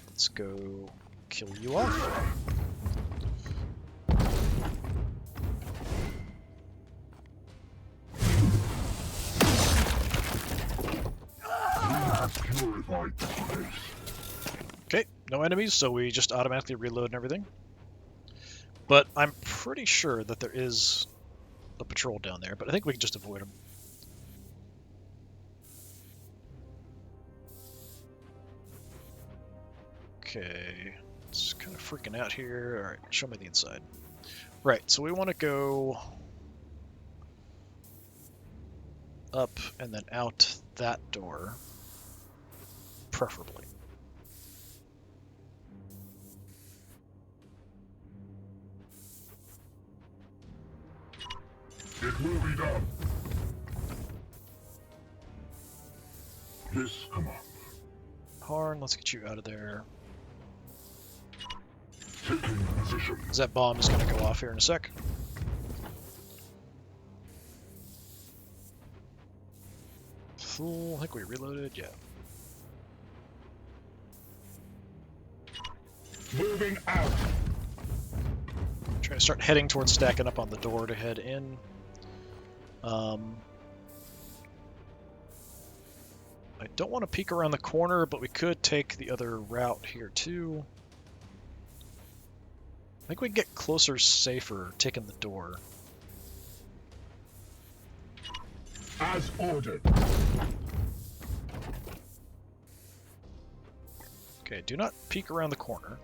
let's go kill you off. Purified the place. Okay, no enemies, so we just automatically reload and everything. But I'm pretty sure that there is a patrol down there, but I think we can just avoid them. Okay, it's kind of freaking out here. Alright, show me the inside. Right, so we want to go up and then out that door, preferably. It will be done. Yes, command. Harn, let's get you out of there. Taking position. Because that bomb is going to go off here in a sec. Fool, I think we reloaded, yeah. Moving out. Trying to start heading towards stacking up on the door to head in. I don't want to peek around the corner, but we could take the other route here too. I think we can get closer safer taking the door. As ordered. Okay, do not peek around the corner.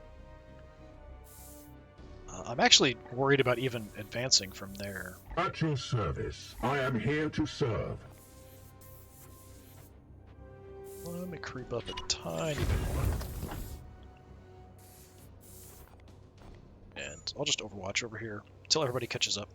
I'm actually worried about even advancing from there. At your service. I am here to serve. Let me creep up a tiny bit more. And I'll just overwatch over here until everybody catches up.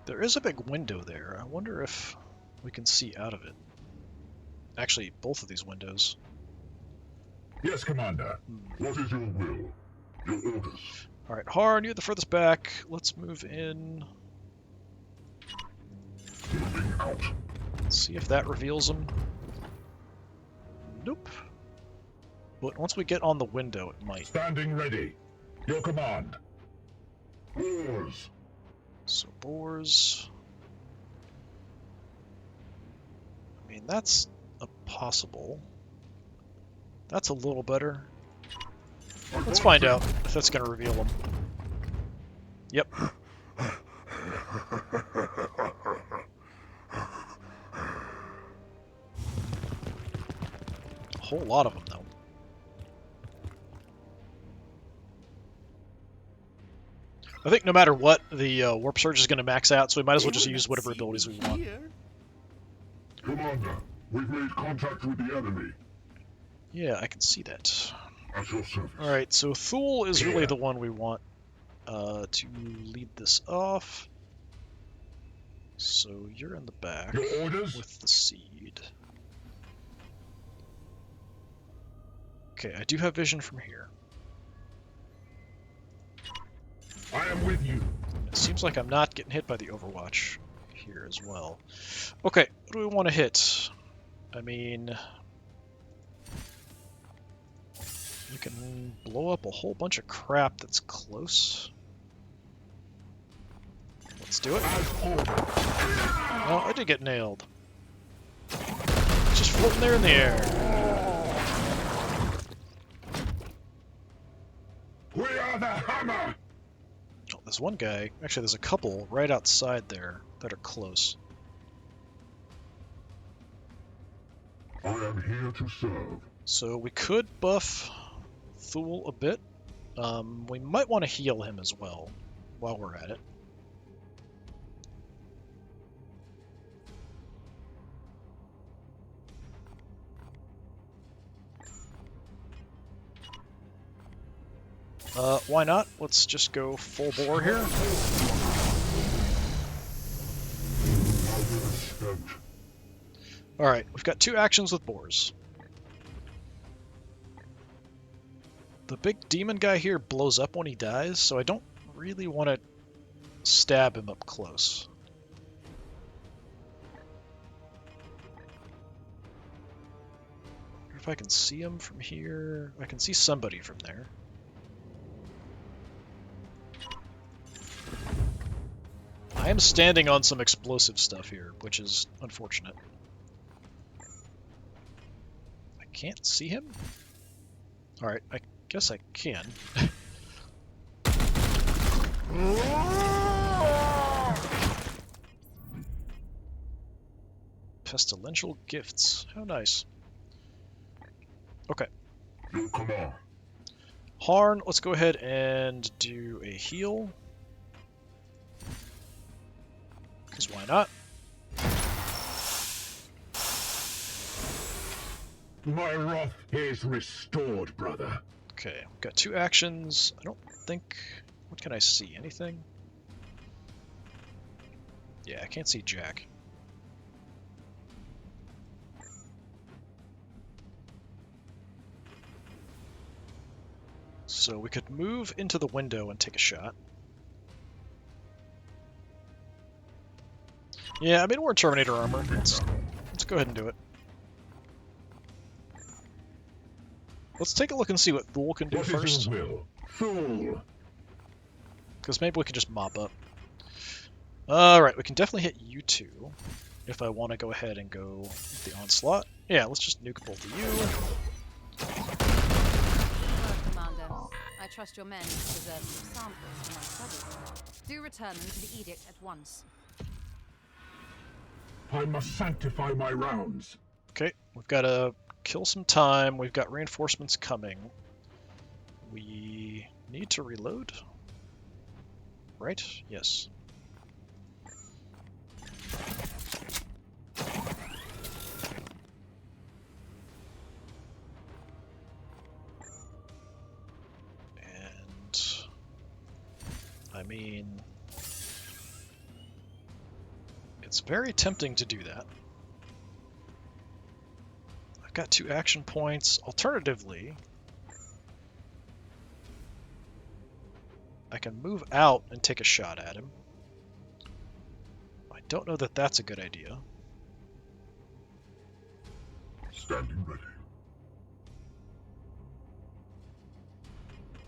There is a big window there. I wonder if we can see out of it. Actually, both of these windows. Yes, Commander. What is your will? Your orders. Alright, Harn, you're the furthest back. Let's move in. Moving out. See if that reveals them. Nope. But once we get on the window, it might. Standing ready. Your command. Wars. So, boars. I mean, that's a possible. That's a little better. Let's find out if that's going to reveal them. Yep. A whole lot of them, though. I think no matter what, the warp surge is going to max out, so we might as well just use whatever abilities we want. Commander, we've made contact with the enemy. Yeah, I can see that. At your service. Alright, so Thule is really the one we want to lead this off. So you're in the back Your orders? with the seed. Okay, I do have vision from here. I am with you. It seems like I'm not getting hit by the Overwatch here as well. Okay, what do we want to hit? I mean, we can blow up a whole bunch of crap that's close. Let's do it. Oh, I did get nailed. It's just floating there in the air. We are the hammer. Oh, there's one guy. Actually, there's a couple right outside there that are close. I am here to serve. So we could buff Thule a bit. We might want to heal him as well while we're at it. Why not? Let's just go full bore here. Alright, we've got 2 actions with boars. The big demon guy here blows up when he dies, so I don't really want to stab him up close. I wonder if I can see him from here. I can see somebody from there. I am standing on some explosive stuff here, which is unfortunate. I can't see him? Alright, I guess I can. Pestilential gifts. How nice. Okay. Your command. Harn, let's go ahead and do a heal. Because why not? My wrath is restored, brother. Okay, we've got 2 actions. I don't think... What can I see? Anything? Yeah, I can't see Jack. So we could move into the window and take a shot. Yeah, I mean, we're in Terminator armor. Let's go ahead and do it. Let's take a look and see what Thule can do What first. is your will? Fool. Because maybe we can just mop up. Alright, we can definitely hit you 2 if I want to go ahead and go with the onslaught. Yeah, let's just nuke both of you. Hello, Commander. I trust your men to preserve some samples for my studies. Do return them to the edict at once. I must sanctify my rounds. Okay, we've got to kill some time. We've got reinforcements coming. We need to reload? Right? Yes. And... I mean... It's very tempting to do that. I've got 2 action points. Alternatively, I can move out and take a shot at him. I don't know that that's a good idea. Standing ready.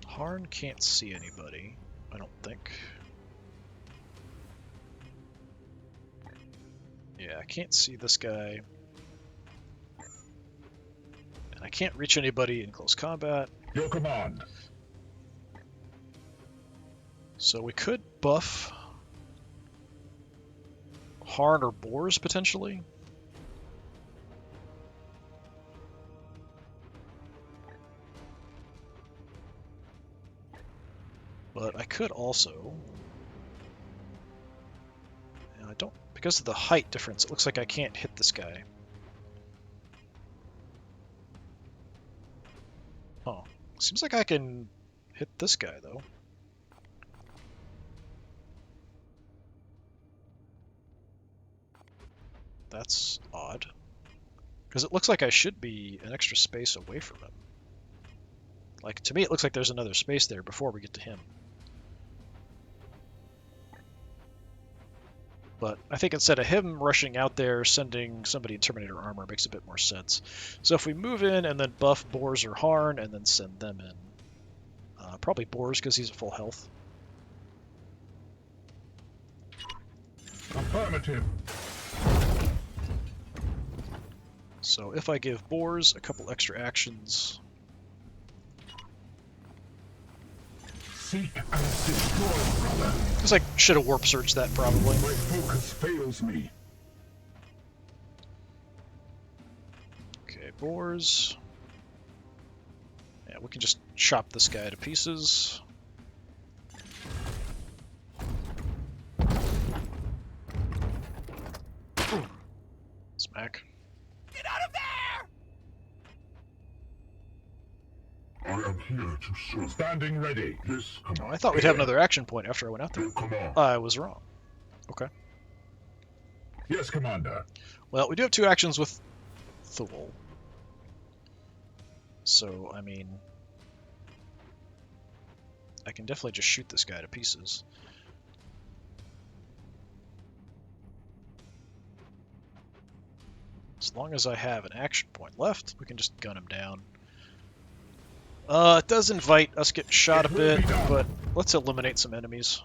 Harn can't see anybody, I don't think. Yeah, I can't see this guy. And I can't reach anybody in close combat. Your command. So we could buff Harn or Boars, potentially. But I could also... And I don't... Because of the height difference, it looks like I can't hit this guy. Oh. Seems like I can hit this guy, though. That's odd. Because it looks like I should be an extra space away from him. Like, to me, it looks like there's another space there before we get to him. But I think instead of him rushing out there, sending somebody in Terminator armor makes a bit more sense. So if we move in and then buff Bors or Harn and then send them in. Probably Bors because he's at full health. Affirmative. So if I give Bors a couple extra actions... Seek and destroy, brother. Because I should have warp searched that probably. My focus fails me. Okay, Bors. Yeah, we can just chop this guy to pieces. Smack. Get out of there! I am here to serve. Standing ready. Yes, Oh, Commander. I thought we'd have another action point after I went out there. Your command. I was wrong. Okay. Yes, Commander. Well, we do have 2 actions with Thule. So, I mean... I can definitely just shoot this guy to pieces. As long as I have an action point left, we can just gun him down. It does invite us getting shot a bit, but let's eliminate some enemies.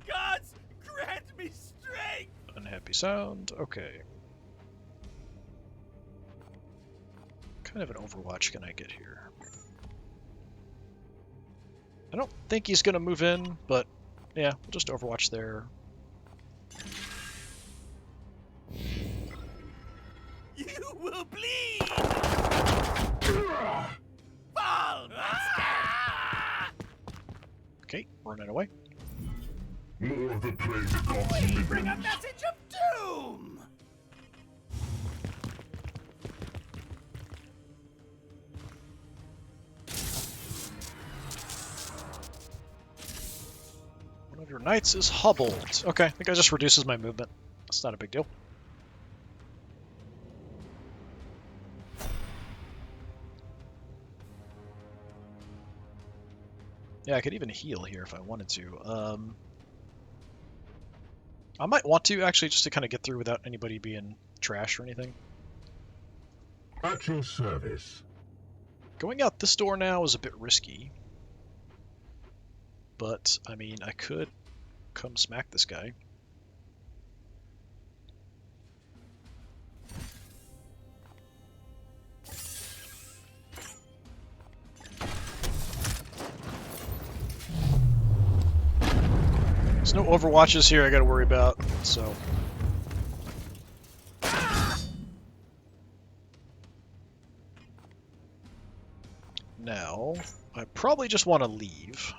Gods, grant me strength! Unhappy sound. Okay. What kind of an Overwatch can I get here? I don't think he's gonna move in, but yeah, we'll just Overwatch there. You will bleed! Fall, monster! Okay, running away. More of the plague gods We bring a living. message of doom! One of your knights is hobbled. Okay, I think that just reduces my movement. That's not a big deal. Yeah, I could even heal here if I wanted to. I might want to, actually, just to kind of get through without anybody being trash or anything. At your service. Going out this door now is a bit risky. But, I mean, I could come smack this guy. There's no Overwatches here I gotta worry about, so... Now, I probably just want to leave.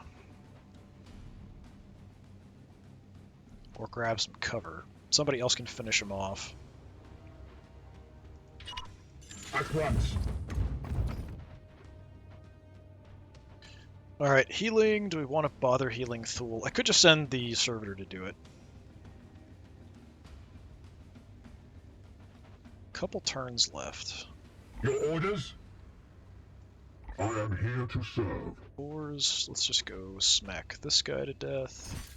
Or grab some cover. Somebody else can finish him off. At once. Alright, healing. Do we want to bother healing Thule? I could just send the servitor to do it. Couple turns left. Your orders? I am here to serve. Ors, let's just go smack this guy to death.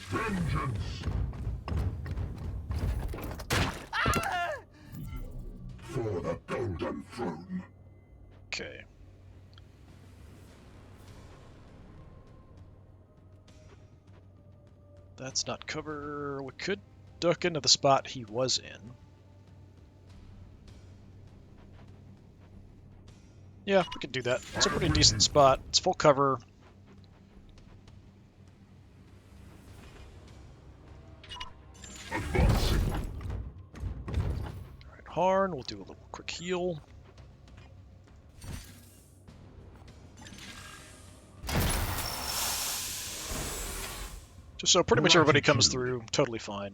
Vengeance! For the Golden Throne. Okay. That's not cover. We could duck into the spot he was in. Yeah, we can do that. It's a pretty decent spot. It's full cover. Advancing. Alright, Harn, we'll do a little quick heal. Just so pretty much everybody comes through totally fine.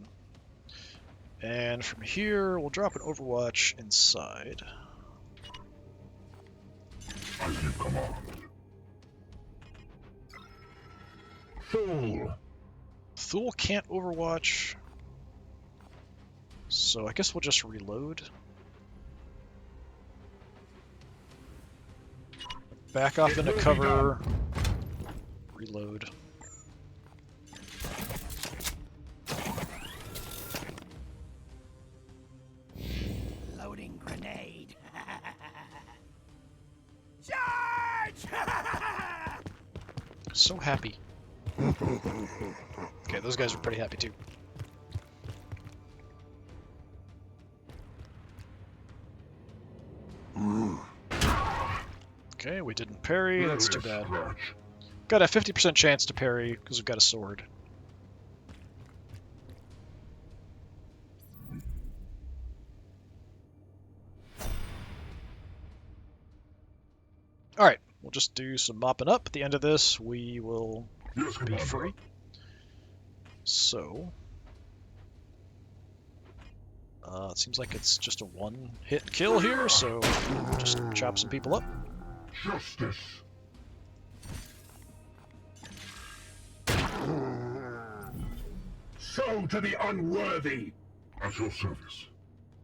And from here, we'll drop an Overwatch inside. As you command. Fool! Thule can't overwatch. So I guess we'll just reload. Back off into cover. Reload. Loading grenade. Charge! So happy. Okay, those guys are pretty happy too. Okay, we didn't parry. That's too bad. Got a 50% chance to parry because we've got a sword. Alright, we'll just do some mopping up. At the end of this, we will Yes, be Commander. free. So, it seems like it's just a one-hit kill here, so we'll just chop some people up. Justice. So to the unworthy. At your service.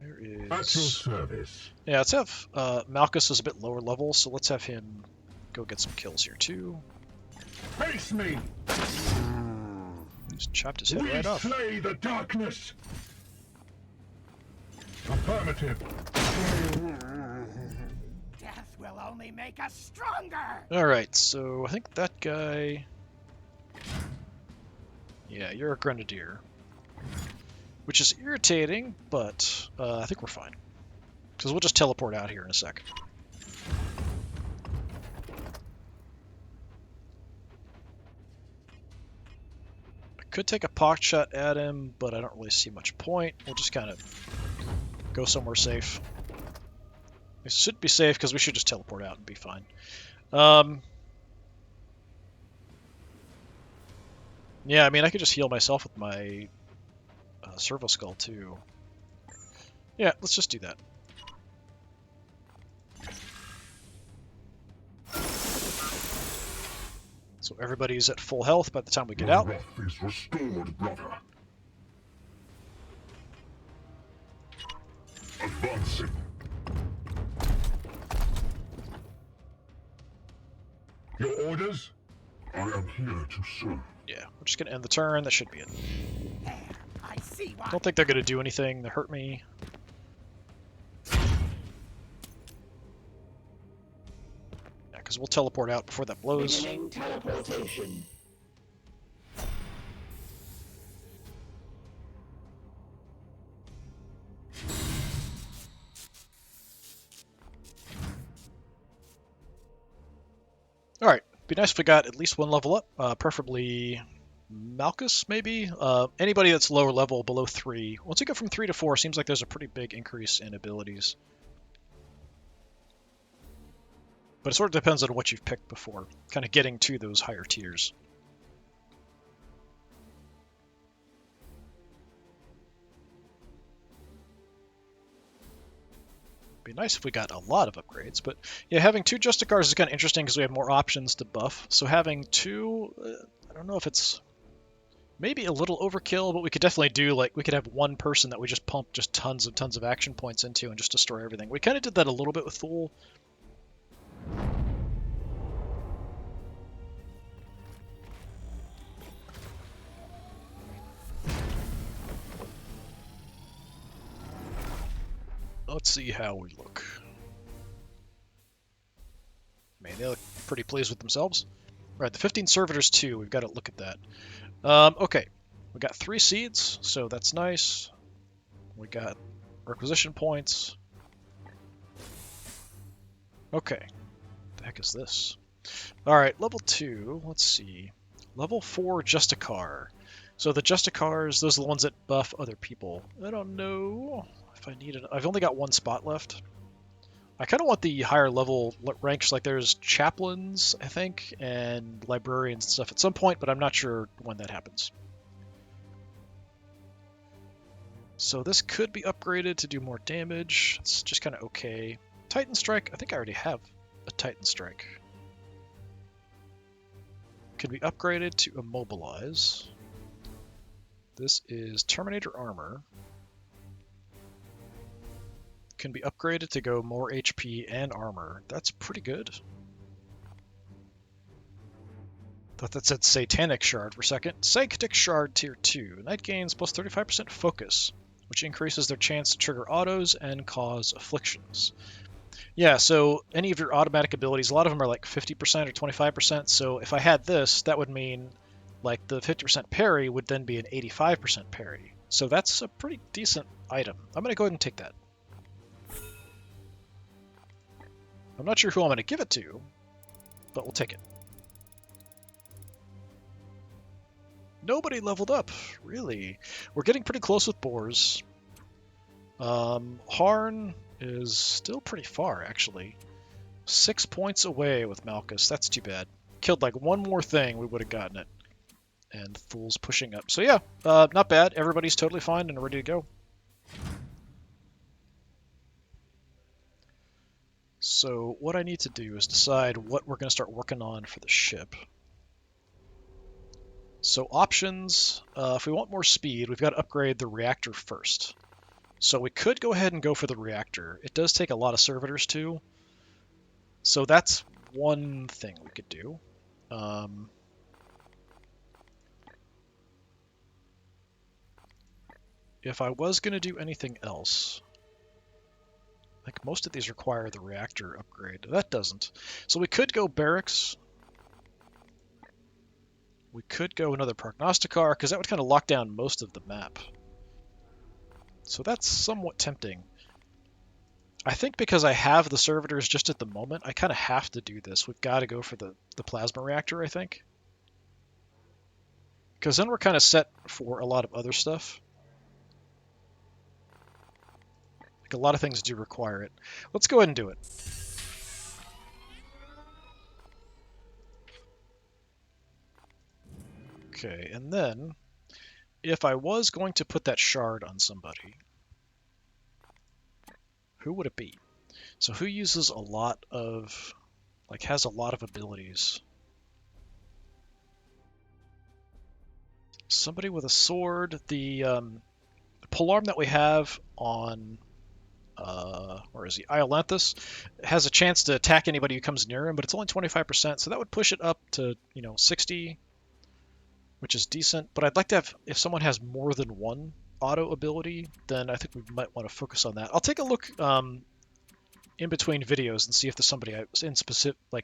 There At your is... service. Yeah, let's have Malchus is a bit lower level, so let's have him go get some kills here too. Face me. Just chopped his head We right off. slay the darkness. Affirmative. Death will only make us stronger. Alright, so I think that guy... Yeah, you're a grenadier. Which is irritating, but I think we're fine. Because we'll just teleport out here in a sec. I could take a pock shot at him, but I don't really see much point. We'll just kind of go somewhere safe. It should be safe because we should just teleport out and be fine. Yeah, I mean, I could just heal myself with my servo skull too. Yeah, let's just do that. So everybody's at full health by the time we get out. Your wrath is restored, brother. Advancing. Your orders? I am here to serve. Yeah, we're just gonna end the turn. That should be it. There, I see why. Don't think they're gonna do anything to hurt me. Yeah, because we'll teleport out before that blows. Beginning teleportation. Alright, be nice if we got at least one level up, preferably Malchus, maybe? Anybody that's lower level, below 3. Once you go from 3 to 4, seems like there's a pretty big increase in abilities. But it sort of depends on what you've picked before, kind of getting to those higher tiers. Be nice if we got a lot of upgrades, but yeah, having 2 Justicars is kind of interesting because we have more options to buff. So having 2, I don't know if it's maybe a little overkill, but we could definitely do, like, we could have one person that we just pump just tons of action points into and just destroy everything. We kind of did that a little bit with Thule. Let's see how we look. Man, they look pretty pleased with themselves. Right, the 15 servitors too. We've got to look at that. Okay, we got 3 seeds, so that's nice. We got requisition points. Okay, the heck is this? All right, level 2. Let's see. Level 4 Justicar. So the Justicars, those are the ones that buff other people. I don't know if I need it. I've only got 1 spot left. I kind of want the higher level ranks, like there's chaplains, I think, and librarians and stuff at some point, but I'm not sure when that happens. So this could be upgraded to do more damage. It's just kind of okay. Titan Strike, I think I already have a Titan Strike. Can be upgraded to immobilize. This is Terminator armor. Can be upgraded to go more HP and armor. That's pretty good. Thought that said Satanic Shard for a second. Psychic Shard Tier 2. Knight gains plus 35% focus, which increases their chance to trigger autos and cause afflictions. Yeah, so any of your automatic abilities, a lot of them are like 50% or 25%, so if I had this, that would mean like the 50% parry would then be an 85% parry. So that's a pretty decent item. I'm going to go ahead and take that. I'm not sure who I'm going to give it to, but we'll take it. Nobody leveled up, really. We're getting pretty close with boars. Harn is still pretty far, actually. 6 points away with Malchus. That's too bad. Killed like one more thing, we would have gotten it. And Fool's pushing up. So yeah, not bad. Everybody's totally fine and ready to go. So what I need to do is decide what we're going to start working on for the ship. So options, if we want more speed, we've got to upgrade the reactor first. So we could go ahead and go for the reactor. It does take a lot of servitors too. So that's one thing we could do. If I was going to do anything else, I think most of these require the reactor upgrade. That doesn't. So we could go barracks. We could go another prognosticar, because that would kind of lock down most of the map. So that's somewhat tempting. I think because I have the servitors just at the moment, I kind of have to do this. We've got to go for the plasma reactor, I think. Because then we're kind of set for a lot of other stuff. Like a lot of things do require it. Let's go ahead and do it. Okay, and then if I was going to put that shard on somebody, who would it be? So who uses a lot of, like, has a lot of abilities? Somebody with a sword. The polearm that we have on, where is he? Iolanthus has a chance to attack anybody who comes near him, but it's only 25%, so that would push it up to, 60, which is decent. But I'd like to have, if someone has more than one auto ability, then I think we might want to focus on that. I'll take a look in between videos and see if there's somebody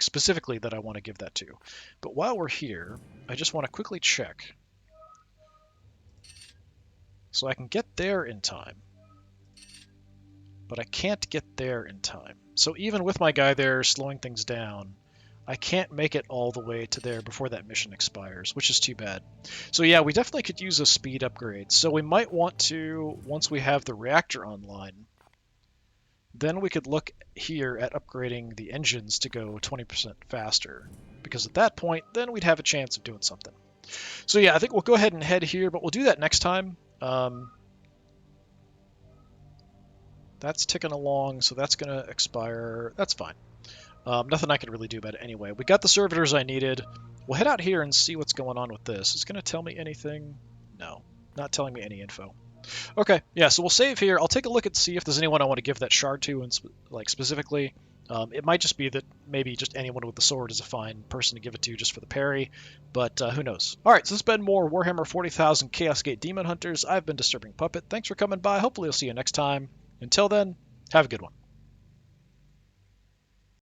specifically that I want to give that to. But while we're here, I just want to quickly check so I can get there in time. But I can't get there in time. So even with my guy there slowing things down, I can't make it all the way to there before that mission expires, which is too bad. So yeah, we definitely could use a speed upgrade. So we might want to, once we have the reactor online, then we could look here at upgrading the engines to go 20% faster. Because at that point, then we'd have a chance of doing something. So yeah, I think we'll go ahead and head here, but we'll do that next time. That's ticking along, so that's going to expire. That's fine. Nothing I can really do about it anyway. We got the servitors I needed. We'll head out here and see what's going on with this. Is it going to tell me anything? No, not telling me any info. Okay, yeah, so we'll save here. I'll take a look and see if there's anyone I want to give that shard to, and specifically. It might just be that maybe just anyone with the sword is a fine person to give it to just for the parry, but who knows. Alright, so this has been more Warhammer 40,000 Chaos Gate Demon Hunters. I've been Disturbing Puppet. Thanks for coming by. Hopefully I'll see you next time. Until then, have a good one.